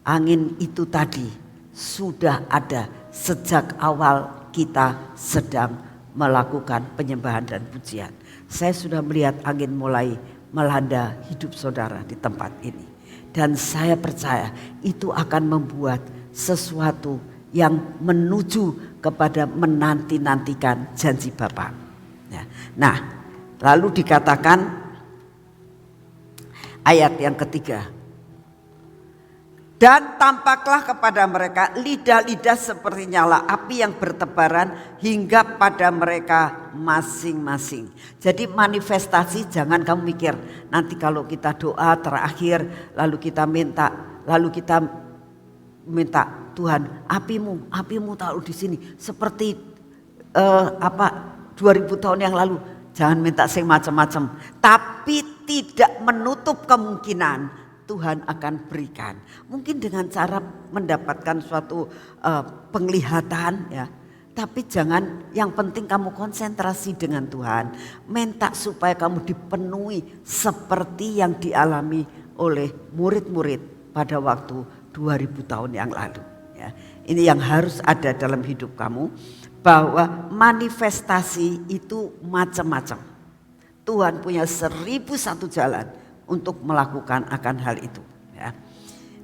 angin itu tadi sudah ada sejak awal kita sedang melakukan penyembahan dan pujian. Saya sudah melihat angin mulai melanda hidup saudara di tempat ini. Dan saya percaya itu akan membuat sesuatu yang menuju kepada menanti-nantikan janji Bapa. Ya. Nah, lalu dikatakan ayat yang ketiga. Dan tampaklah kepada mereka lidah-lidah seperti nyala api yang bertebaran hingga pada mereka masing-masing. Jadi manifestasi, jangan kamu mikir nanti kalau kita doa terakhir lalu kita minta Tuhan apimu taruh di sini seperti 2000 tahun yang lalu. Jangan minta sing macam-macam, tapi tidak menutup kemungkinan Tuhan akan berikan. Mungkin dengan cara mendapatkan suatu penglihatan, ya. Tapi jangan, yang penting kamu konsentrasi dengan Tuhan. Minta supaya kamu dipenuhi seperti yang dialami oleh murid-murid pada waktu 2000 tahun yang lalu, ya. Ini yang harus ada dalam hidup kamu, bahwa manifestasi itu macam-macam. Tuhan punya 1001 jalan untuk melakukan akan hal itu, ya.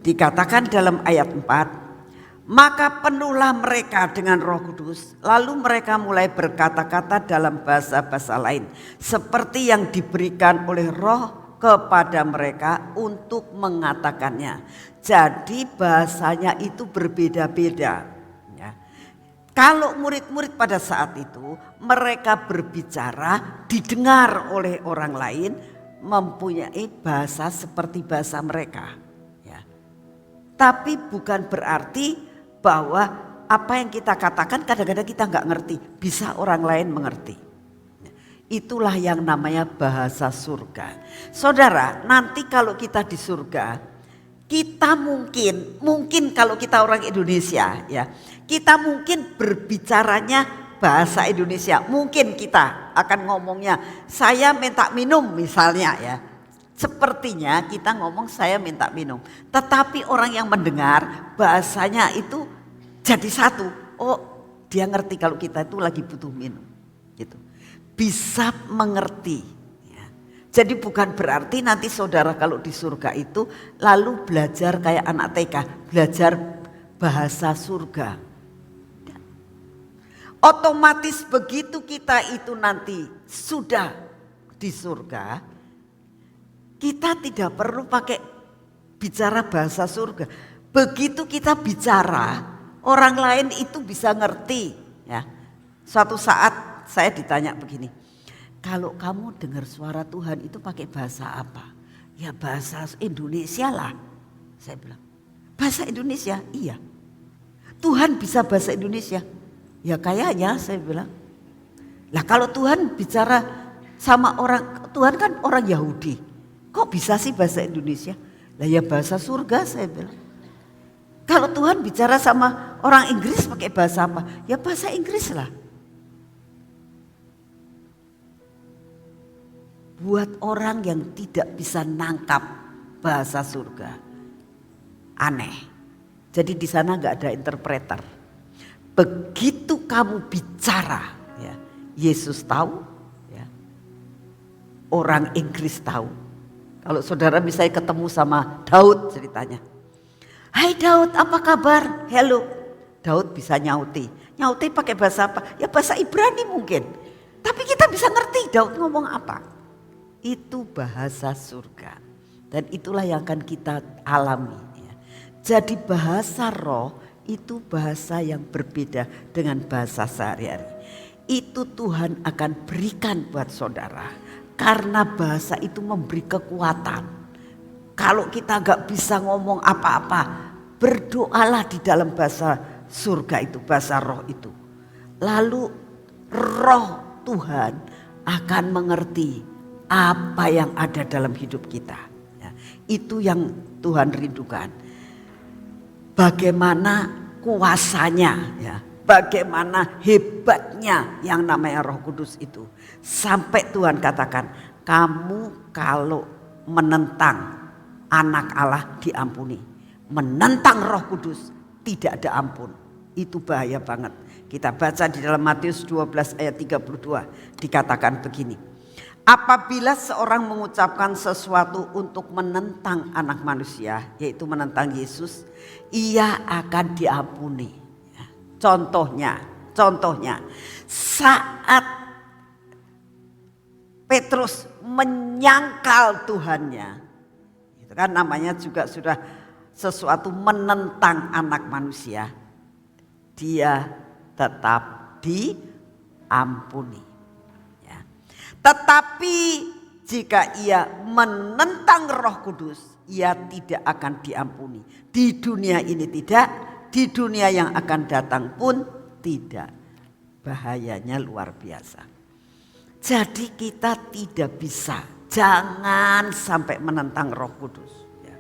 Dikatakan dalam ayat 4, maka penuhlah mereka dengan Roh Kudus, lalu mereka mulai berkata-kata dalam bahasa-bahasa lain seperti yang diberikan oleh Roh kepada mereka untuk mengatakannya. Jadi bahasanya itu berbeda-beda, ya. Kalau murid-murid pada saat itu mereka berbicara didengar oleh orang lain, mempunyai bahasa seperti bahasa mereka, ya. Tapi bukan berarti bahwa apa yang kita katakan kadang-kadang kita nggak ngerti, bisa orang lain mengerti. Itulah yang namanya bahasa surga. Saudara, nanti kalau kita di surga, kita mungkin kalau kita orang Indonesia, ya, kita mungkin berbicaranya bahasa Indonesia. Mungkin kita akan ngomongnya saya minta minum misalnya, ya. Sepertinya kita ngomong saya minta minum. Tetapi orang yang mendengar bahasanya itu jadi satu. Oh, dia ngerti kalau kita itu lagi butuh minum, gitu. Bisa mengerti, ya. Jadi bukan berarti nanti saudara kalau di surga itu lalu belajar kayak anak TK, belajar bahasa surga. Otomatis begitu kita itu nanti sudah di surga, kita tidak perlu pakai bicara bahasa surga. Begitu kita bicara, orang lain itu bisa ngerti, ya. Suatu saat saya ditanya begini, kalau kamu dengar suara Tuhan itu pakai bahasa apa? Ya bahasa Indonesia lah. Saya bilang, bahasa Indonesia? Iya. Tuhan bisa bahasa Indonesia? Ya kayaknya, saya bilang. Lah kalau Tuhan bicara sama orang, Tuhan kan orang Yahudi. Kok bisa sih bahasa Indonesia? Lah ya bahasa surga, saya bilang. Kalau Tuhan bicara sama orang Inggris pakai bahasa apa? Ya bahasa Inggris lah. Buat orang yang tidak bisa nangkap bahasa surga, aneh. Jadi di sana nggak ada interpreter. Begitu kamu bicara, ya, Yesus tahu, ya, orang Inggris tahu. Kalau saudara misalnya ketemu sama Daud ceritanya, hai Daud, apa kabar? Hello. Daud bisa nyauti. Nyauti pakai bahasa apa? Ya bahasa Ibrani mungkin. Tapi kita bisa ngerti Daud ngomong apa. Itu bahasa surga. Dan itulah yang akan kita alami. Ya. Jadi bahasa roh itu bahasa yang berbeda dengan bahasa sehari-hari. Itu Tuhan akan berikan buat saudara. Karena bahasa itu memberi kekuatan. Kalau kita gak bisa ngomong apa-apa, berdoalah di dalam bahasa surga itu, bahasa roh itu. Lalu roh Tuhan akan mengerti apa yang ada dalam hidup kita. Ya, itu yang Tuhan rindukan. Bagaimana kuasanya, ya, bagaimana hebatnya yang namanya Roh Kudus itu. Sampai Tuhan katakan, kamu kalau menentang anak Allah diampuni. Menentang Roh Kudus tidak ada ampun. Itu bahaya banget. Kita baca di dalam Matius 12 ayat 32 dikatakan begini. Apabila seorang mengucapkan sesuatu untuk menentang anak manusia, yaitu menentang Yesus, ia akan diampuni. Contohnya saat Petrus menyangkal Tuhannya, itu kan namanya juga sudah sesuatu menentang anak manusia, dia tetap diampuni. Ya. Tetapi jika ia menentang Roh Kudus, ia tidak akan diampuni. Di dunia ini tidak, di dunia yang akan datang pun tidak. Bahayanya luar biasa. Jadi kita tidak bisa, jangan sampai menentang Roh Kudus. Ya.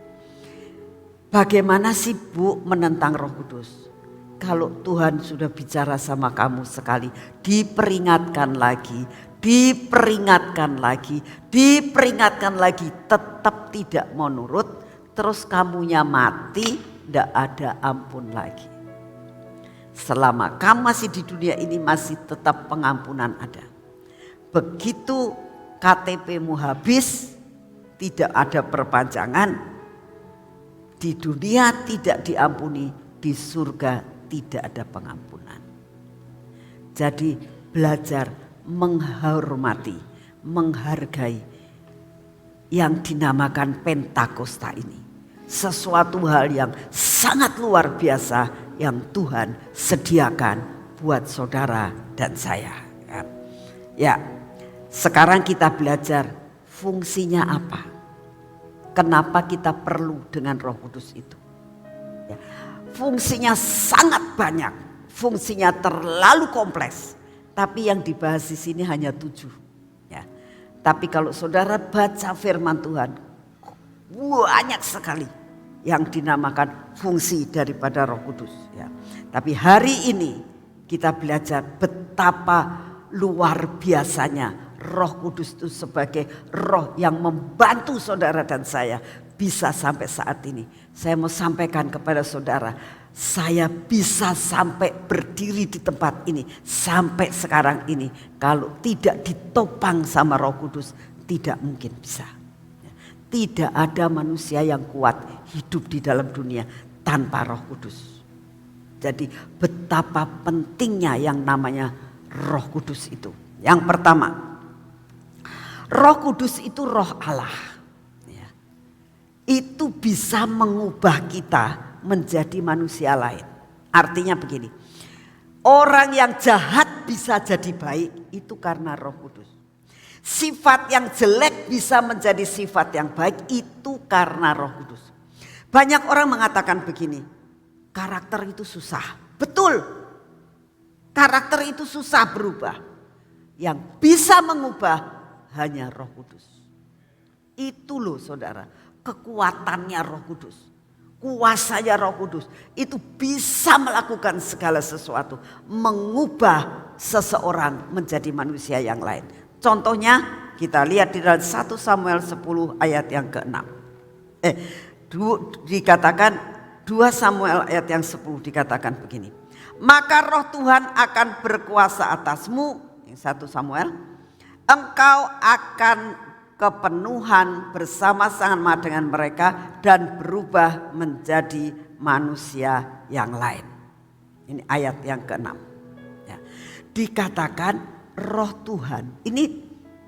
Bagaimana sih Bu menentang Roh Kudus? Kalau Tuhan sudah bicara sama kamu sekali, diperingatkan lagi, tetap tidak mau nurut, terus kamunya mati, tidak ada ampun lagi. Selama kamu masih di dunia ini masih tetap pengampunan ada. Begitu KTP-mu habis, tidak ada perpanjangan, di dunia tidak diampuni, di surga tidak ada pengampunan. Jadi belajar menghormati, menghargai yang dinamakan Pentakosta ini. Sesuatu hal yang sangat luar biasa yang Tuhan sediakan buat saudara dan saya. Ya, sekarang kita belajar fungsinya apa. Kenapa kita perlu dengan Roh Kudus itu. Ya, fungsinya sangat banyak, fungsinya terlalu kompleks. Tapi yang dibahas di sini hanya 7. Ya. Tapi kalau saudara baca firman Tuhan, banyak sekali yang dinamakan fungsi daripada Roh Kudus. Ya. Tapi hari ini kita belajar betapa luar biasanya Roh Kudus itu sebagai roh yang membantu saudara dan saya bisa sampai saat ini. Saya mau sampaikan kepada saudara, saya bisa sampai berdiri di tempat ini sampai sekarang ini. Kalau tidak ditopang sama Roh Kudus, tidak mungkin bisa. Tidak ada manusia yang kuat hidup di dalam dunia tanpa Roh Kudus. Jadi betapa pentingnya yang namanya Roh Kudus itu. Yang pertama, Roh Kudus itu roh Allah. Itu bisa mengubah kita menjadi manusia lain. Artinya begini, orang yang jahat bisa jadi baik itu karena Roh Kudus. Sifat yang jelek bisa menjadi sifat yang baik itu karena Roh Kudus. Banyak orang mengatakan begini, karakter itu susah. Betul, karakter itu susah berubah. Yang bisa mengubah hanya Roh Kudus. Itu loh saudara, kekuatannya Roh Kudus. kuasanya Roh Kudus itu bisa melakukan segala sesuatu, mengubah seseorang menjadi manusia yang lain. Contohnya kita lihat di dalam 1 Samuel 10 ayat yang ke-6. Dikatakan 2 Samuel ayat yang 10 dikatakan begini. Maka Roh Tuhan akan berkuasa atasmu, 1 Samuel, engkau akan kepenuhan bersama-sama dengan mereka dan berubah menjadi manusia yang lain. Ini ayat yang ke-6. Ya. Dikatakan Roh Tuhan. Ini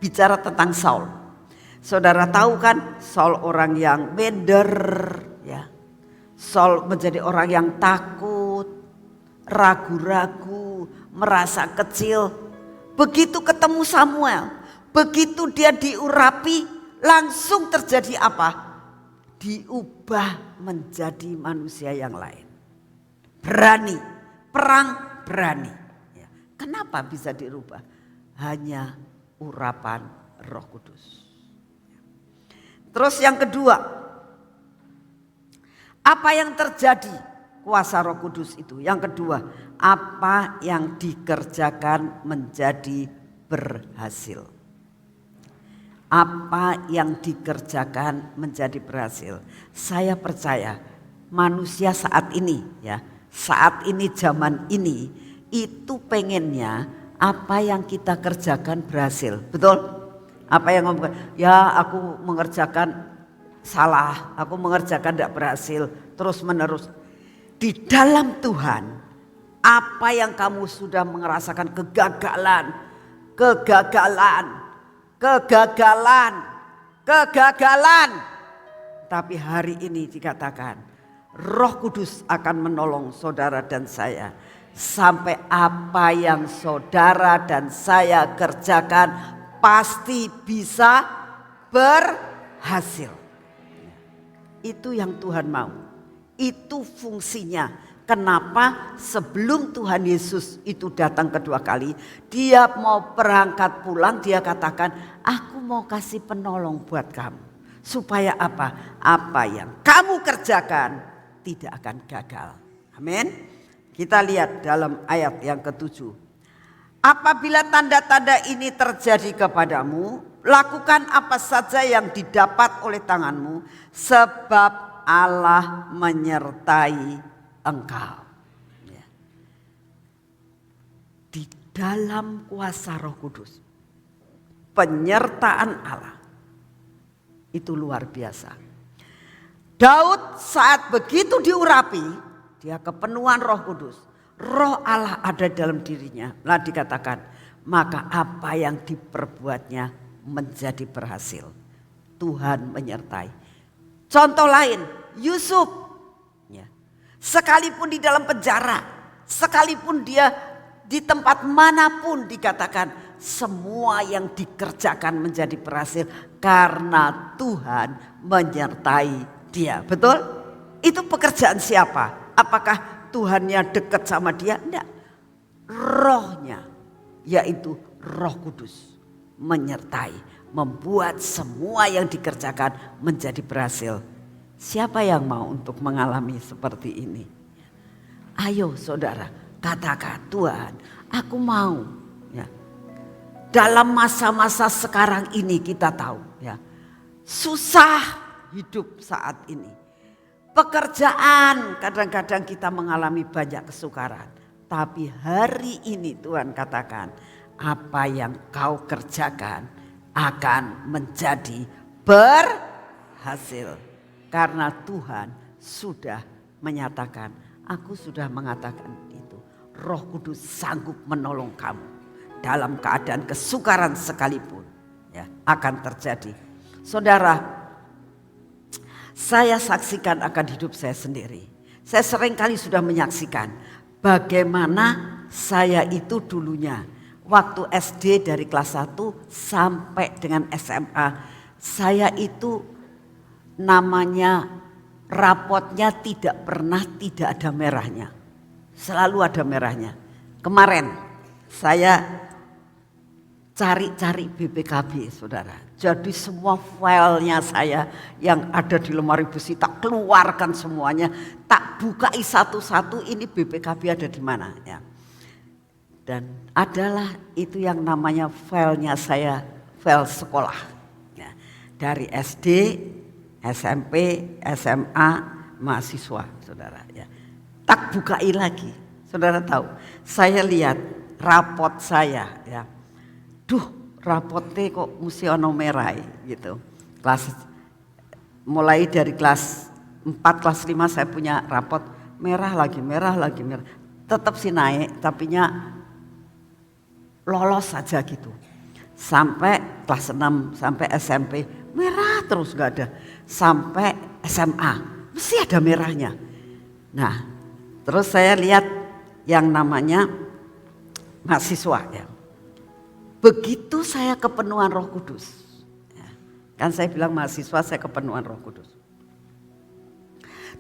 bicara tentang Saul. Saudara tahu kan Saul orang yang minder, ya. Saul menjadi orang yang takut, ragu-ragu, merasa kecil. Begitu ketemu Samuel, begitu dia diurapi, langsung terjadi apa? Diubah menjadi manusia yang lain. Berani, perang berani. Ya. Kenapa bisa dirubah? Hanya urapan Roh Kudus. Terus yang kedua, apa yang terjadi kuasa Roh Kudus itu? Yang kedua, apa yang dikerjakan menjadi berhasil. Apa yang dikerjakan menjadi berhasil. Saya percaya manusia saat ini, ya, saat ini zaman ini itu pengennya apa yang kita kerjakan berhasil. Betul? Apa yang ngomong, ya aku mengerjakan salah, aku mengerjakan tidak berhasil, terus menerus. Di dalam Tuhan, apa yang kamu sudah merasakan kegagalan, tapi hari ini dikatakan Roh Kudus akan menolong saudara dan saya sampai apa yang saudara dan saya kerjakan pasti bisa berhasil. Itu yang Tuhan mau. Itu fungsinya. Kenapa sebelum Tuhan Yesus itu datang kedua kali, dia mau berangkat pulang, dia katakan, aku mau kasih penolong buat kamu. Supaya apa? Apa yang kamu kerjakan tidak akan gagal. Amin. Kita lihat dalam ayat yang ke-7. Apabila tanda-tanda ini terjadi kepadamu, lakukan apa saja yang didapat oleh tanganmu, sebab Allah menyertai engkau. Ya. Di dalam kuasa Roh Kudus, penyertaan Allah itu luar biasa. Daud saat begitu diurapi, dia kepenuhan Roh Kudus, Roh Allah ada dalam dirinya. Lah dikatakan, maka apa yang diperbuatnya menjadi berhasil. Tuhan menyertai. Contoh lain, Yusuf. Sekalipun di dalam penjara, sekalipun dia di tempat manapun, dikatakan semua yang dikerjakan menjadi berhasil karena Tuhan menyertai dia. Betul? Itu pekerjaan siapa? Apakah Tuhannya dekat sama dia? Enggak. Rohnya, yaitu Roh Kudus menyertai, membuat semua yang dikerjakan menjadi berhasil. Siapa yang mau untuk mengalami seperti ini? Ayo saudara, katakan, Tuhan, aku mau. Ya. Dalam masa-masa sekarang ini kita tahu, ya, susah hidup saat ini. Pekerjaan kadang-kadang kita mengalami banyak kesukaran. Tapi hari ini Tuhan katakan, apa yang kau kerjakan akan menjadi berhasil. Karena Tuhan sudah menyatakan, aku sudah mengatakan itu. Roh Kudus sanggup menolong kamu. Dalam keadaan kesukaran sekalipun, ya, akan terjadi. Saudara, saya saksikan akan hidup saya sendiri. Saya seringkali sudah menyaksikan bagaimana saya itu dulunya. Waktu SD dari kelas 1 sampai dengan SMA. Saya itu namanya rapotnya tidak pernah tidak ada merahnya. Selalu ada merahnya. Kemarin saya cari-cari BPKB saudara. Jadi semua filenya saya yang ada di lemari besi tak keluarkan semuanya, tak bukai satu-satu, ini BPKB ada di mana ya. Dan adalah itu yang namanya filenya saya, file sekolah ya. Dari SD, SMP, SMA, mahasiswa saudara ya. Tak bukai lagi, saudara tahu, saya lihat rapot saya ya. Rapotnya kok mesti ono merah gitu. Mulai dari kelas 4, kelas 5 saya punya rapot merah lagi. Tetap sih naik, tapinya lolos saja gitu. Sampai kelas 6, sampai SMP merah terus gak ada. Sampai SMA mesti ada merahnya. Nah, terus saya lihat yang namanya mahasiswa ya. Begitu saya kepenuhan Roh Kudus, ya, kan saya bilang mahasiswa saya kepenuhan Roh Kudus.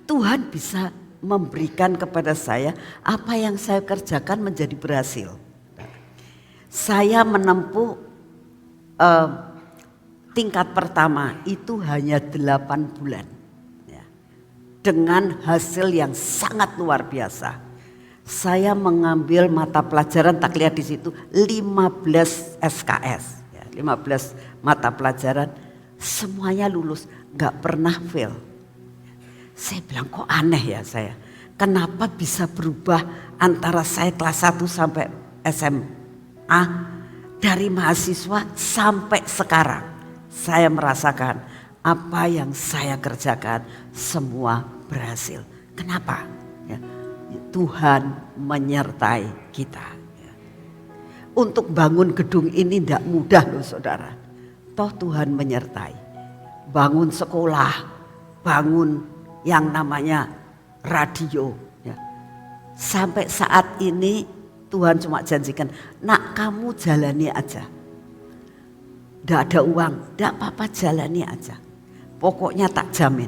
Tuhan bisa memberikan kepada saya apa yang saya kerjakan menjadi berhasil. Saya menempuh tingkat pertama itu hanya 8 bulan, ya, dengan hasil yang sangat luar biasa. Saya mengambil mata pelajaran, tak lihat di situ 15 SKS, ya, 15 mata pelajaran, semuanya lulus, nggak pernah fail. Saya bilang kok aneh ya saya, kenapa bisa berubah antara saya kelas 1 sampai SMA, dari mahasiswa sampai sekarang. Saya merasakan apa yang saya kerjakan semua berhasil. Kenapa? Ya. Tuhan menyertai kita. Untuk bangun gedung ini tidak mudah loh saudara. Toh Tuhan menyertai. Bangun sekolah, bangun yang namanya radio. Ya. Sampai saat ini Tuhan cuma janjikan, nak kamu jalani aja. Tidak ada uang, tidak apa-apa jalani aja. Pokoknya tak jamin.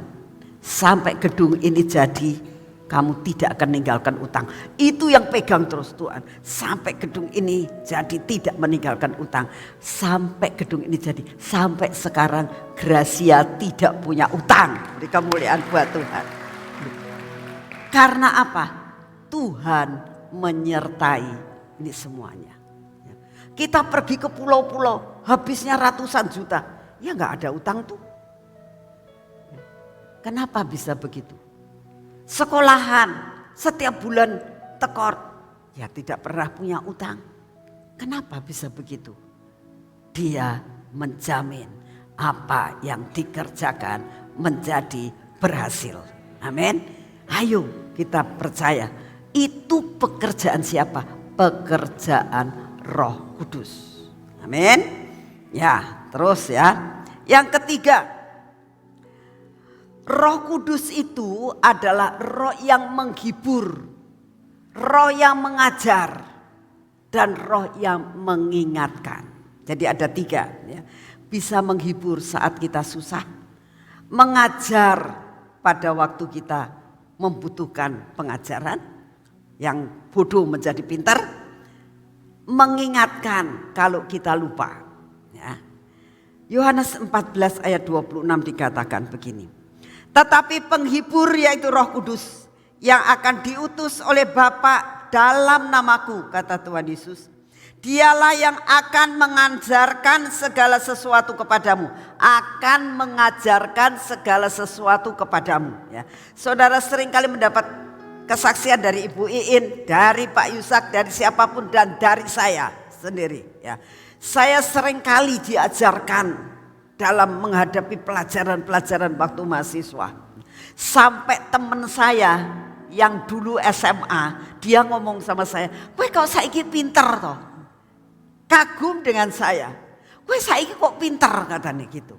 Sampai gedung ini jadi, kamu tidak akan meninggalkan utang. Itu yang pegang terus Tuhan. Sampai gedung ini jadi tidak meninggalkan utang. Sampai gedung ini jadi. Sampai sekarang Gracia tidak punya utang. Beri kemuliaan buat Tuhan. Karena apa? Tuhan menyertai ini semuanya. Kita pergi ke pulau-pulau. Habisnya ratusan juta. Ya gak ada utang tuh. Kenapa bisa begitu? Sekolahan setiap bulan tekor, ya tidak pernah punya utang. Kenapa bisa begitu? Dia menjamin apa yang dikerjakan menjadi berhasil. Amin. Ayo kita percaya. Itu pekerjaan siapa? Pekerjaan Roh Kudus. Amin. Ya, terus ya. Yang ketiga, Roh Kudus itu adalah roh yang menghibur, roh yang mengajar, dan roh yang mengingatkan. Jadi ada 3 ya. Bisa menghibur saat kita susah, mengajar pada waktu kita membutuhkan pengajaran, yang bodoh menjadi pintar, mengingatkan kalau kita lupa. Ya. Yohanes 14 ayat 26 dikatakan begini. Tetapi penghibur yaitu Roh Kudus yang akan diutus oleh Bapa dalam namaku, kata Tuhan Yesus. Dialah yang akan mengajarkan segala sesuatu kepadamu. Akan mengajarkan segala sesuatu kepadamu. Ya. Saudara seringkali mendapat kesaksian dari Ibu Iin, dari Pak Yusak, dari siapapun, dan dari saya sendiri. Ya. Saya seringkali diajarkan dalam menghadapi pelajaran-pelajaran waktu mahasiswa. Sampai teman saya yang dulu SMA, dia ngomong sama saya, "Kowe kok saiki pinter toh?" Kagum dengan saya. "Kowe saiki kok pinter," katanya gitu.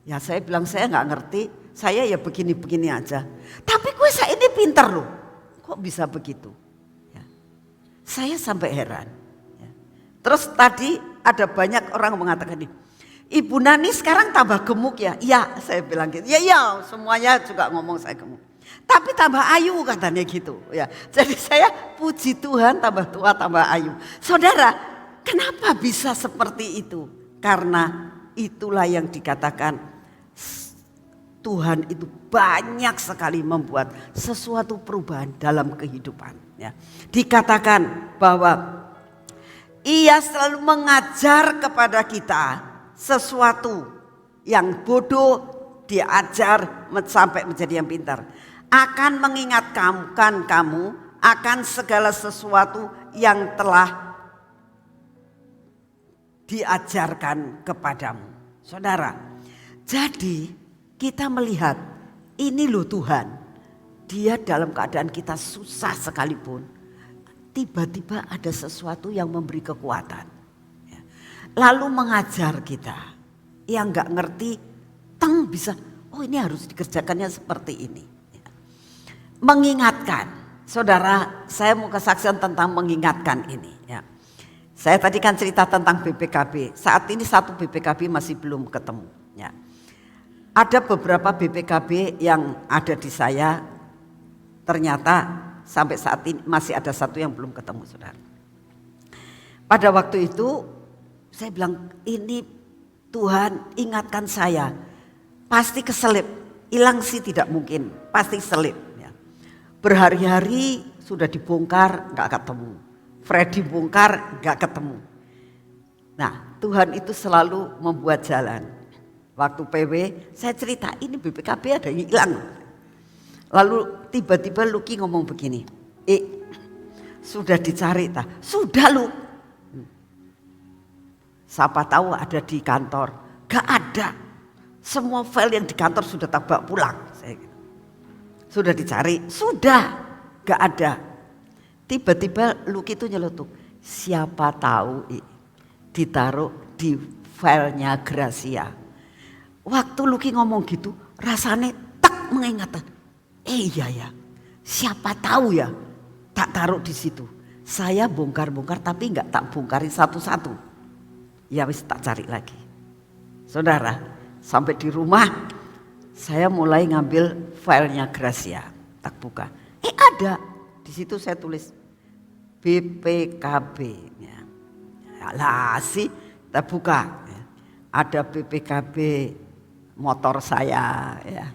Ya saya bilang saya nggak ngerti, saya ya begini-begini aja. Tapi kowe saiki pinter loh. Kok bisa begitu? Ya. Saya sampai heran. Ya. Terus tadi ada banyak orang mengatakan ini, "Ibu Nani sekarang tambah gemuk ya?" Iya, saya bilang gitu. Ya, semuanya juga ngomong saya gemuk. Tapi tambah ayu katanya gitu. Ya, jadi saya puji Tuhan tambah tua tambah ayu. Saudara, kenapa bisa seperti itu? Karena itulah yang dikatakan Tuhan itu banyak sekali membuat sesuatu perubahan dalam kehidupan. Ya. Dikatakan bahwa Ia selalu mengajar kepada kita sesuatu yang bodoh diajar sampai menjadi yang pintar. Akan mengingatkan kamu akan segala sesuatu yang telah diajarkan kepadamu. Saudara, jadi kita melihat ini loh Tuhan. Dia dalam keadaan kita susah sekalipun, tiba-tiba ada sesuatu yang memberi kekuatan. Lalu mengajar kita. Yang gak ngerti, bisa, oh ini harus dikerjakannya seperti ini. Mengingatkan. Saudara, saya mau kesaksian tentang mengingatkan ini. Ya. Saya tadi kan cerita tentang BPKB. Saat ini satu BPKB masih belum ketemu. Ya. Ada beberapa BPKB yang ada di saya, ternyata sampai saat ini masih ada satu yang belum ketemu, saudara. Pada waktu itu saya bilang, ini Tuhan ingatkan saya, pasti keselip, hilang sih tidak mungkin, pasti selip. Ya. Berhari-hari sudah dibongkar, gak ketemu. Freddy bongkar, gak ketemu. Nah, Tuhan itu selalu membuat jalan. Waktu PW, saya cerita, ini BPKB ada yang hilang. Lalu tiba-tiba Lucky ngomong begini, sudah dicari tak? Sudah lu. Siapa tahu ada di kantor. Gak ada. Semua file yang di kantor sudah tak bawa pulang. Sudah dicari, sudah. Gak ada. Tiba-tiba Lucky itu nyelotok. Siapa tahu ditaruh di filenya Gracia. Waktu Lucky ngomong gitu, rasanya tak mengingatkan. Iya ya, siapa tahu ya tak taruh di situ. Saya bongkar-bongkar tapi nggak tak bongkarin satu-satu. Ya wis tak cari lagi. Saudara, sampai di rumah saya mulai ngambil filenya Gracia, tak buka. Ada di situ saya tulis BPKB. Ya, lah sih tak buka. Ada BPKB motor saya, ya.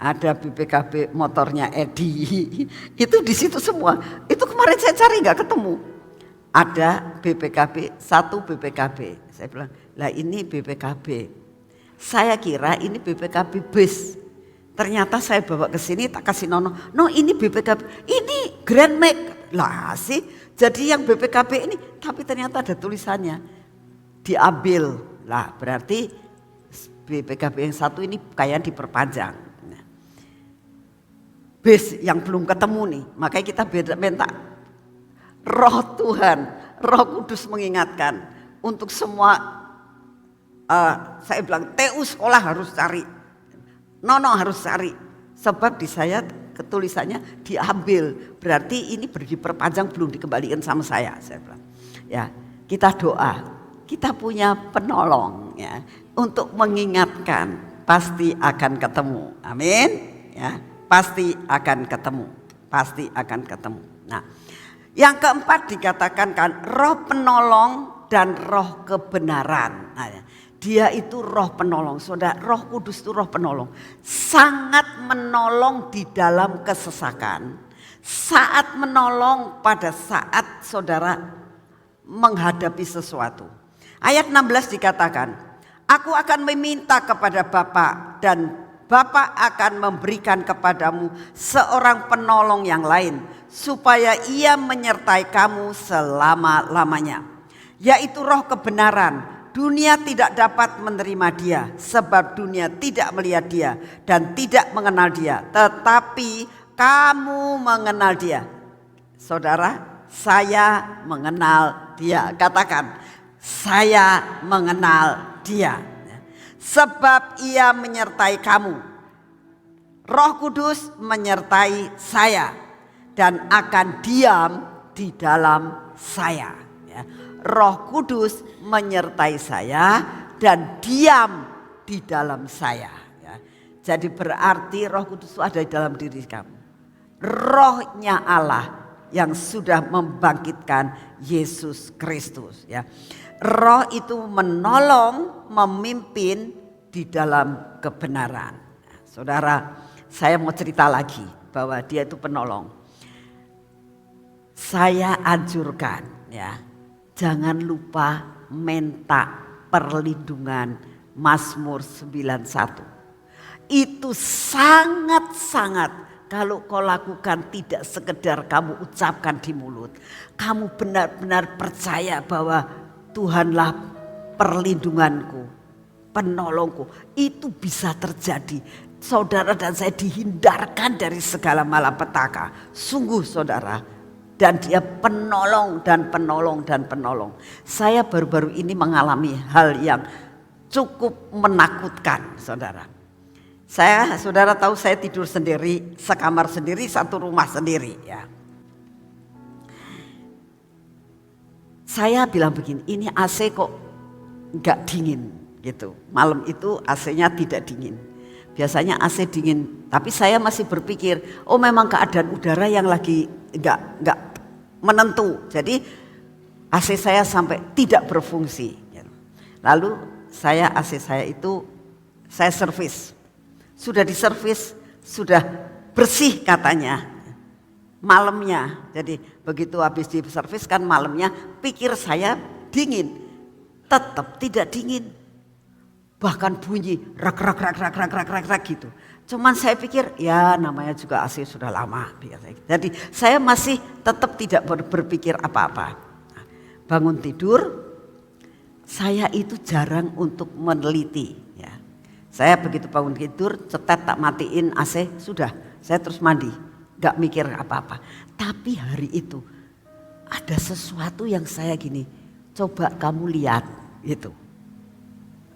Ada BPKB motornya Edi, itu di situ semua. Itu kemarin saya cari nggak ketemu. Ada BPKB, satu BPKB. Saya bilang, lah ini BPKB. Saya kira ini BPKB bus. Ternyata saya bawa ke sini tak kasih Nono. No ini BPKB, ini Grand Max. Lah sih, jadi yang BPKB ini, tapi ternyata ada tulisannya diambil. Lah berarti BPKB yang satu ini kayak diperpanjang. Bis yang belum ketemu nih, makanya kita minta Roh Tuhan, Roh Kudus mengingatkan untuk semua. Saya bilang TU sekolah harus cari, Nono harus cari, sebab di saya ketulisannya diambil, berarti ini diperpanjang belum dikembalikan sama saya bilang. Ya, kita doa, kita punya penolong ya untuk mengingatkan, pasti akan ketemu, amin ya. Pasti akan ketemu, pasti akan ketemu. Nah, yang keempat dikatakan kan roh penolong dan roh kebenaran. Nah, dia itu roh penolong, saudara. Roh Kudus itu roh penolong, sangat menolong di dalam kesesakan. Saat menolong pada saat saudara menghadapi sesuatu. Ayat 16 dikatakan, aku akan meminta kepada Bapa dan Bapa akan memberikan kepadamu seorang penolong yang lain supaya ia menyertai kamu selama-lamanya, yaitu roh kebenaran. Dunia tidak dapat menerima dia sebab dunia tidak melihat dia dan tidak mengenal dia, tetapi kamu mengenal dia. Saudara, saya mengenal dia. Katakan, saya mengenal dia. Sebab ia menyertai kamu. Roh Kudus menyertai saya dan akan diam di dalam saya. Ya. Roh Kudus menyertai saya dan diam di dalam saya. Ya. Jadi berarti Roh Kudus itu ada di dalam diri kamu. Rohnya Allah yang sudah membangkitkan Yesus Kristus ya. Roh itu menolong, memimpin di dalam kebenaran. Saudara, saya mau cerita lagi bahwa dia itu penolong. Saya anjurkan ya, jangan lupa minta perlindungan Mazmur 91. Itu sangat-sangat kalau kau lakukan tidak sekedar kamu ucapkan di mulut. Kamu benar-benar percaya bahwa Tuhanlah perlindunganku, penolongku. Itu bisa terjadi. Saudara dan saya dihindarkan dari segala malapetaka. Sungguh saudara. Dan dia penolong dan penolong dan penolong. Saya baru-baru ini mengalami hal yang cukup menakutkan saudara. Saudara tahu saya tidur sendiri, sekamar sendiri, satu rumah sendiri ya. Saya bilang begini, ini AC kok nggak dingin gitu. Malam itu AC-nya tidak dingin. Biasanya AC dingin, tapi saya masih berpikir, oh memang keadaan udara yang lagi nggak menentu. Jadi AC saya sampai tidak berfungsi. Lalu AC saya itu saya servis. Sudah diservis, sudah bersih katanya. Malamnya, jadi begitu habis diservis kan malamnya pikir saya dingin. Tetap tidak dingin. Bahkan bunyi rak gitu. Cuman saya pikir ya namanya juga AC sudah lama. Jadi saya masih tetap tidak berpikir apa-apa. Bangun tidur, saya itu jarang untuk meneliti. Ya. Saya begitu bangun tidur, cetet tak matiin AC, sudah. Saya terus mandi, gak mikir apa-apa. Tapi hari itu ada sesuatu yang saya gini, coba kamu lihat gitu.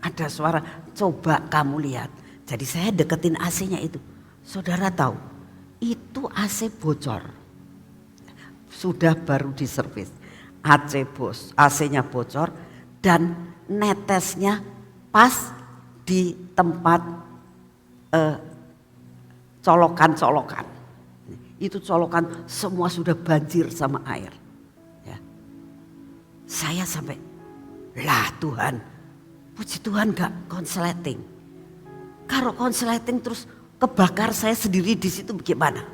Ada suara, coba kamu lihat. Jadi saya deketin AC-nya itu. Saudara tahu, itu AC bocor. Sudah baru diservis. AC-nya bocor dan netesnya pas di tempat colokan-colokan. Itu colokan semua sudah banjir sama air. Ya. Saya sampai, lah Tuhan, puji Tuhan gak konsleting. Kalau konsleting terus kebakar saya sendiri di situ bagaimana?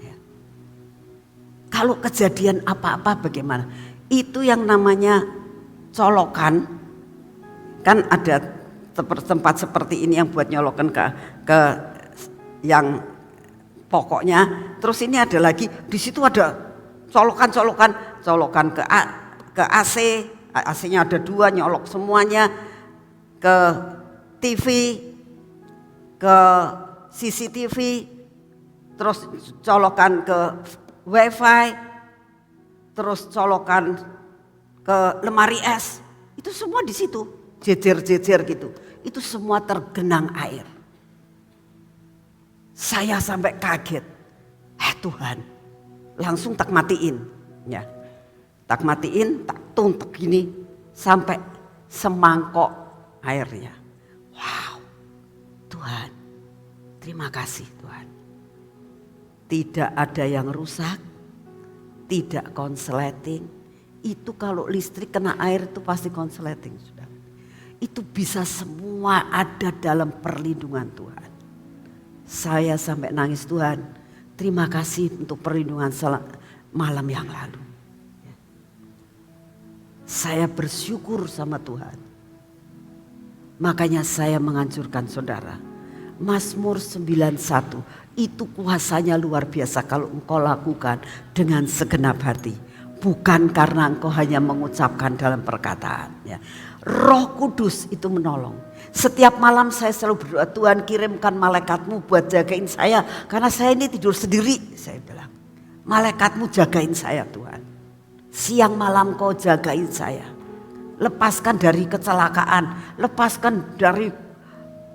Ya. Kalau kejadian apa-apa bagaimana? Itu yang namanya colokan, kan ada tempat seperti ini yang buat nyolokan ke yang pokoknya. Terus ini ada lagi di situ ada colokan ke AC, AC-nya ada 2 nyolok semuanya, ke TV, ke CCTV, terus colokan ke WiFi, terus colokan ke lemari es. Itu semua di situ, jejer-jejer gitu. Itu semua tergenang air. Saya sampai kaget. Tuhan, langsung tak matiin, ya. Tak matiin, tak tuntek gini sampai semangkok airnya. Wow, Tuhan, terima kasih Tuhan. Tidak ada yang rusak, tidak konsleting. Itu kalau listrik kena air itu pasti konsleting sudah. Itu bisa semua ada dalam perlindungan Tuhan. Saya sampai nangis, Tuhan, terima kasih untuk perlindungan malam yang lalu. Saya bersyukur sama Tuhan. Makanya saya menganjurkan saudara, Mazmur 91 itu kuasanya luar biasa kalau engkau lakukan dengan segenap hati. Bukan karena engkau hanya mengucapkan dalam perkataan. Ya. Roh Kudus itu menolong. Setiap malam saya selalu berdoa, Tuhan kirimkan malaikatmu buat jagain saya. Karena saya ini tidur sendiri, saya bilang. Malaikatmu jagain saya Tuhan. Siang malam kau jagain saya. Lepaskan dari kecelakaan. Lepaskan dari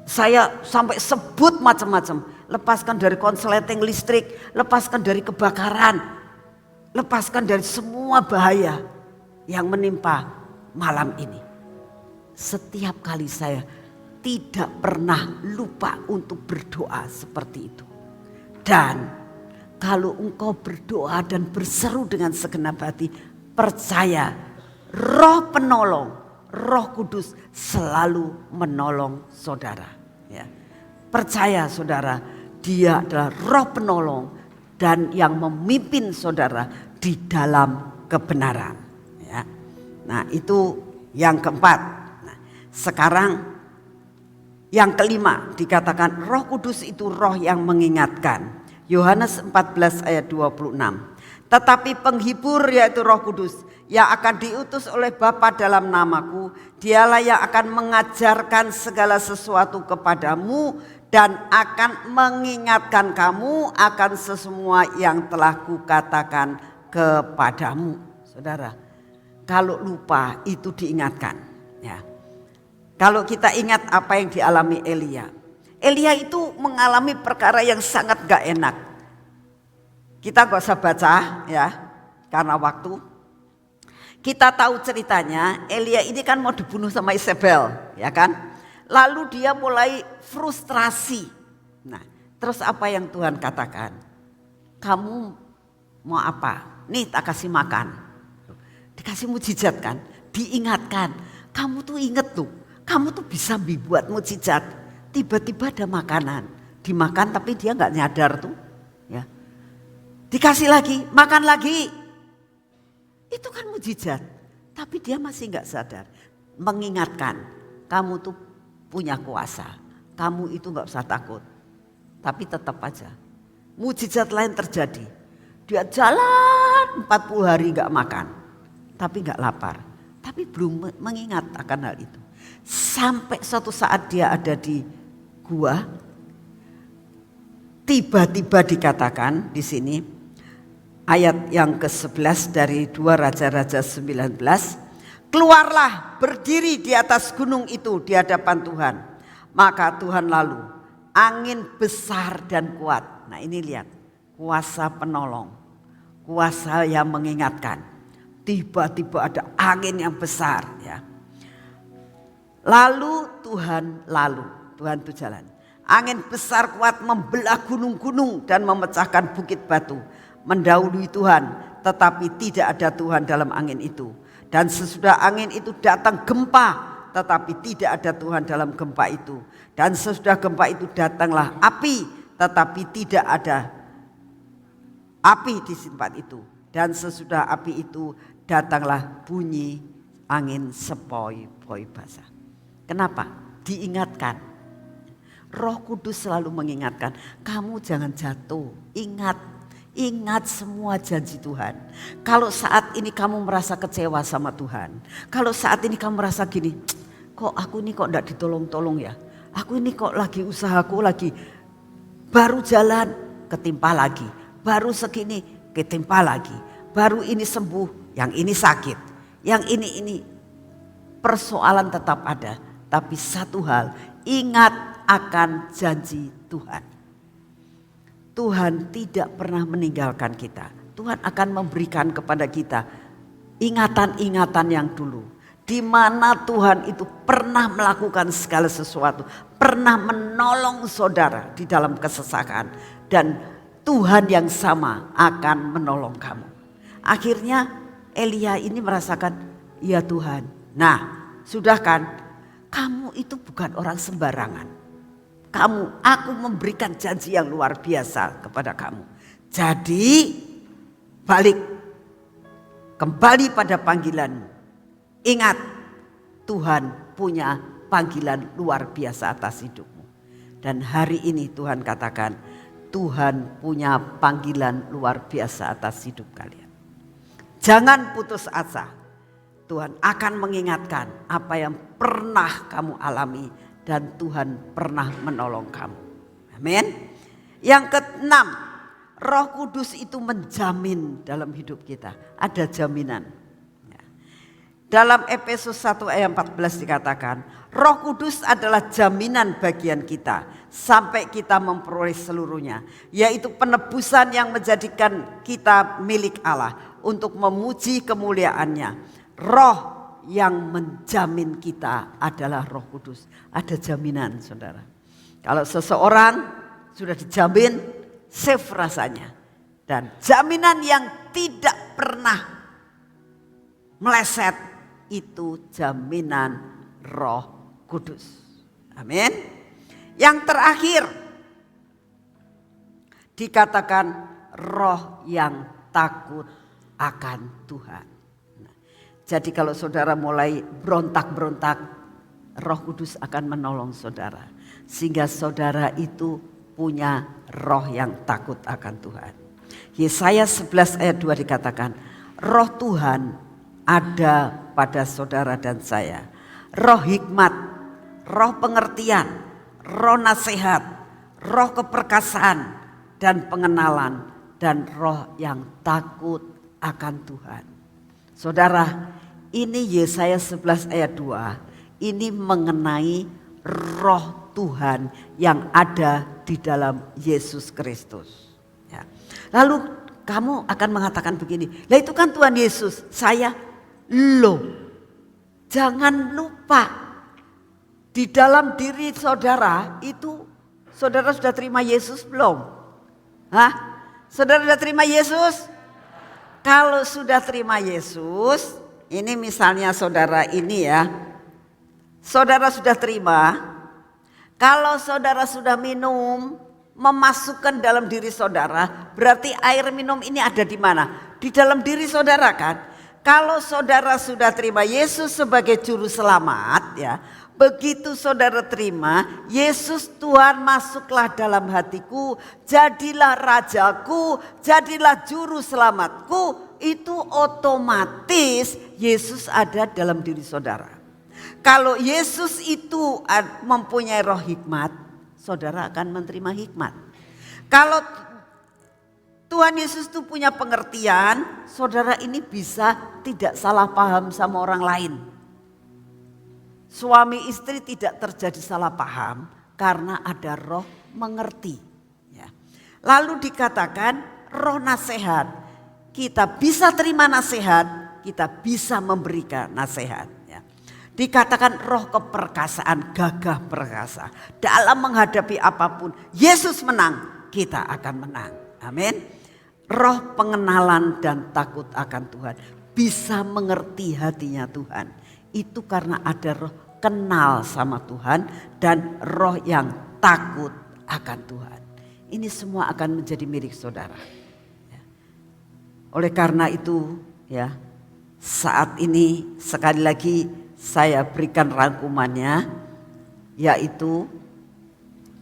saya sampai sebut macam-macam. Lepaskan dari konsleting listrik. Lepaskan dari kebakaran. Lepaskan dari semua bahaya yang menimpa malam ini. Setiap kali saya tidak pernah lupa untuk berdoa seperti itu. Dan kalau engkau berdoa dan berseru dengan segenap hati, percaya Roh penolong, Roh Kudus selalu menolong saudara. Ya. Percaya saudara, Dia adalah Roh penolong dan yang memimpin saudara di dalam kebenaran. Ya. Nah itu yang keempat. Nah, sekarang yang kelima dikatakan Roh Kudus itu roh yang mengingatkan. Yohanes 14 ayat 26. Tetapi penghibur yaitu Roh Kudus yang akan diutus oleh Bapa dalam namaku, dialah yang akan mengajarkan segala sesuatu kepadamu dan akan mengingatkan kamu akan sesemua yang telah kukatakan kepadamu. Saudara, kalau lupa itu diingatkan. Ya. Kalau kita ingat apa yang dialami Elia. Elia itu mengalami perkara yang sangat gak enak. Kita gak usah baca ya, karena waktu. Kita tahu ceritanya, Elia ini kan mau dibunuh sama Isabel, ya kan? Lalu dia mulai frustrasi. Nah, terus apa yang Tuhan katakan? Kamu mau apa? Nih tak kasih makan. Dikasih mujizat kan? Diingatkan. Kamu tuh inget tuh, kamu tuh bisa membuat mujizat. Tiba-tiba ada makanan, dimakan tapi dia nggak nyadar tuh, ya. Dikasih lagi, makan lagi, itu kan mujizat, tapi dia masih nggak sadar. Mengingatkan, kamu tuh punya kuasa, kamu itu nggak usah takut, tapi tetap aja, mujizat lain terjadi. Dia jalan 40 hari nggak makan, tapi nggak lapar, tapi belum mengingat akan hal itu. Sampai suatu saat dia ada di gua, tiba-tiba dikatakan di sini ayat yang ke-11 dari 2 Raja-Raja 19, keluarlah berdiri di atas gunung itu di hadapan Tuhan. Maka Tuhan lalu angin besar dan kuat. Nah ini lihat, kuasa penolong, kuasa yang mengingatkan. Tiba-tiba ada angin yang besar ya. Lalu Tuhan itu jalan. Angin besar kuat membelah gunung-gunung dan memecahkan bukit batu. Mendahului Tuhan, tetapi tidak ada Tuhan dalam angin itu. Dan sesudah angin itu datang gempa, tetapi tidak ada Tuhan dalam gempa itu. Dan sesudah gempa itu datanglah api, tetapi tidak ada api di tempat itu. Dan sesudah api itu datanglah bunyi angin sepoi-poi basah. Kenapa? Diingatkan. Roh Kudus selalu mengingatkan, kamu jangan jatuh, ingat semua janji Tuhan. Kalau saat ini kamu merasa kecewa sama Tuhan, kalau saat ini kamu merasa gini, kok aku ini kok enggak ditolong-tolong ya, aku ini kok lagi usahaku lagi baru jalan ketimpa lagi, baru segini ketimpa lagi, baru ini sembuh, yang ini sakit, yang ini persoalan tetap ada. Tapi satu hal, ingat akan janji Tuhan. Tuhan tidak pernah meninggalkan kita. Tuhan akan memberikan kepada kita ingatan-ingatan yang dulu. Di mana Tuhan itu pernah melakukan segala sesuatu. Pernah menolong saudara di dalam kesesakan. Dan Tuhan yang sama akan menolong kamu. Akhirnya Elia ini merasakan, ya Tuhan. Nah sudah kan, kamu itu bukan orang sembarangan. Aku memberikan janji yang luar biasa kepada kamu. Jadi balik kembali pada panggilanmu. Ingat, Tuhan punya panggilan luar biasa atas hidupmu. Dan hari ini Tuhan katakan, Tuhan punya panggilan luar biasa atas hidup kalian. Jangan putus asa. Tuhan akan mengingatkan apa yang pernah kamu alami. Dan Tuhan pernah menolong kamu. Amin. Yang keenam, Roh Kudus itu menjamin dalam hidup kita. Ada jaminan. Dalam Efesus 1 ayat 14 dikatakan, Roh Kudus adalah jaminan bagian kita sampai kita memperoleh seluruhnya, yaitu penebusan yang menjadikan kita milik Allah untuk memuji kemuliaannya. Roh yang menjamin kita adalah Roh Kudus. Ada jaminan saudara. Kalau seseorang sudah dijamin, safe rasanya. Dan jaminan yang tidak pernah meleset itu jaminan Roh Kudus. Amin. Yang terakhir dikatakan roh yang takut akan Tuhan. Nah, jadi kalau saudara mulai berontak-berontak, Roh Kudus akan menolong saudara. Sehingga saudara itu punya roh yang takut akan Tuhan. Yesaya 11 ayat 2 dikatakan, roh Tuhan ada pada saudara dan saya. Roh hikmat, roh pengertian, roh nasihat, roh keperkasaan dan pengenalan, dan roh yang takut akan Tuhan. Saudara, ini Yesaya 11 ayat 2, ini mengenai roh Tuhan yang ada di dalam Yesus Kristus. Ya. Lalu kamu akan mengatakan begini, lah itu kan Tuhan Yesus, saya loh. Jangan lupa di dalam diri saudara itu saudara sudah terima Yesus belum? Hah? Saudara sudah terima Yesus? Kalau sudah terima Yesus, ini misalnya saudara ini ya, saudara sudah terima. Kalau saudara sudah minum, memasukkan dalam diri saudara, berarti air minum ini ada di mana? Di dalam diri saudara kan? Kalau saudara sudah terima Yesus sebagai juru selamat ya, begitu saudara terima Yesus Tuhan masuklah dalam hatiku, jadilah rajaku, jadilah juru selamatku, itu otomatis Yesus ada dalam diri saudara. Kalau Yesus itu mempunyai roh hikmat, saudara akan menerima hikmat. Kalau Tuhan Yesus itu punya pengertian, saudara ini bisa tidak salah paham sama orang lain. Suami istri tidak terjadi salah paham karena ada roh mengerti. Ya. Lalu dikatakan roh nasihat, kita bisa terima nasihat, kita bisa memberikan nasihat. Ya. Dikatakan roh keperkasaan, gagah perkasa. Dalam menghadapi apapun, Yesus menang, kita akan menang. Amin. Roh pengenalan dan takut akan Tuhan, bisa mengerti hatinya Tuhan. Itu karena ada roh kenal sama Tuhan dan roh yang takut akan Tuhan. Ini semua akan menjadi milik saudara. Oleh karena itu ya, saat ini sekali lagi saya berikan rangkumannya, yaitu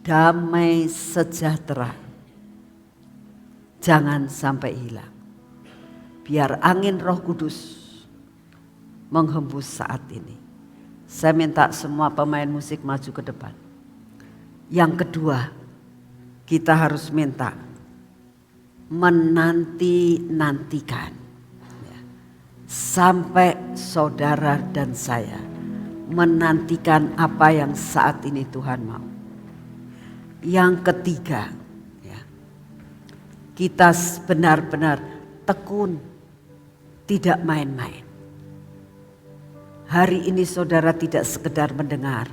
damai sejahtera. Jangan sampai hilang. Biar angin Roh Kudus menghembus saat ini. Saya minta semua pemain musik maju ke depan. Yang kedua, kita harus minta menanti-nantikan. Ya. Sampai saudara dan saya menantikan apa yang saat ini Tuhan mau. Yang ketiga, kita benar-benar tekun, tidak main-main. Hari ini saudara tidak sekedar mendengar,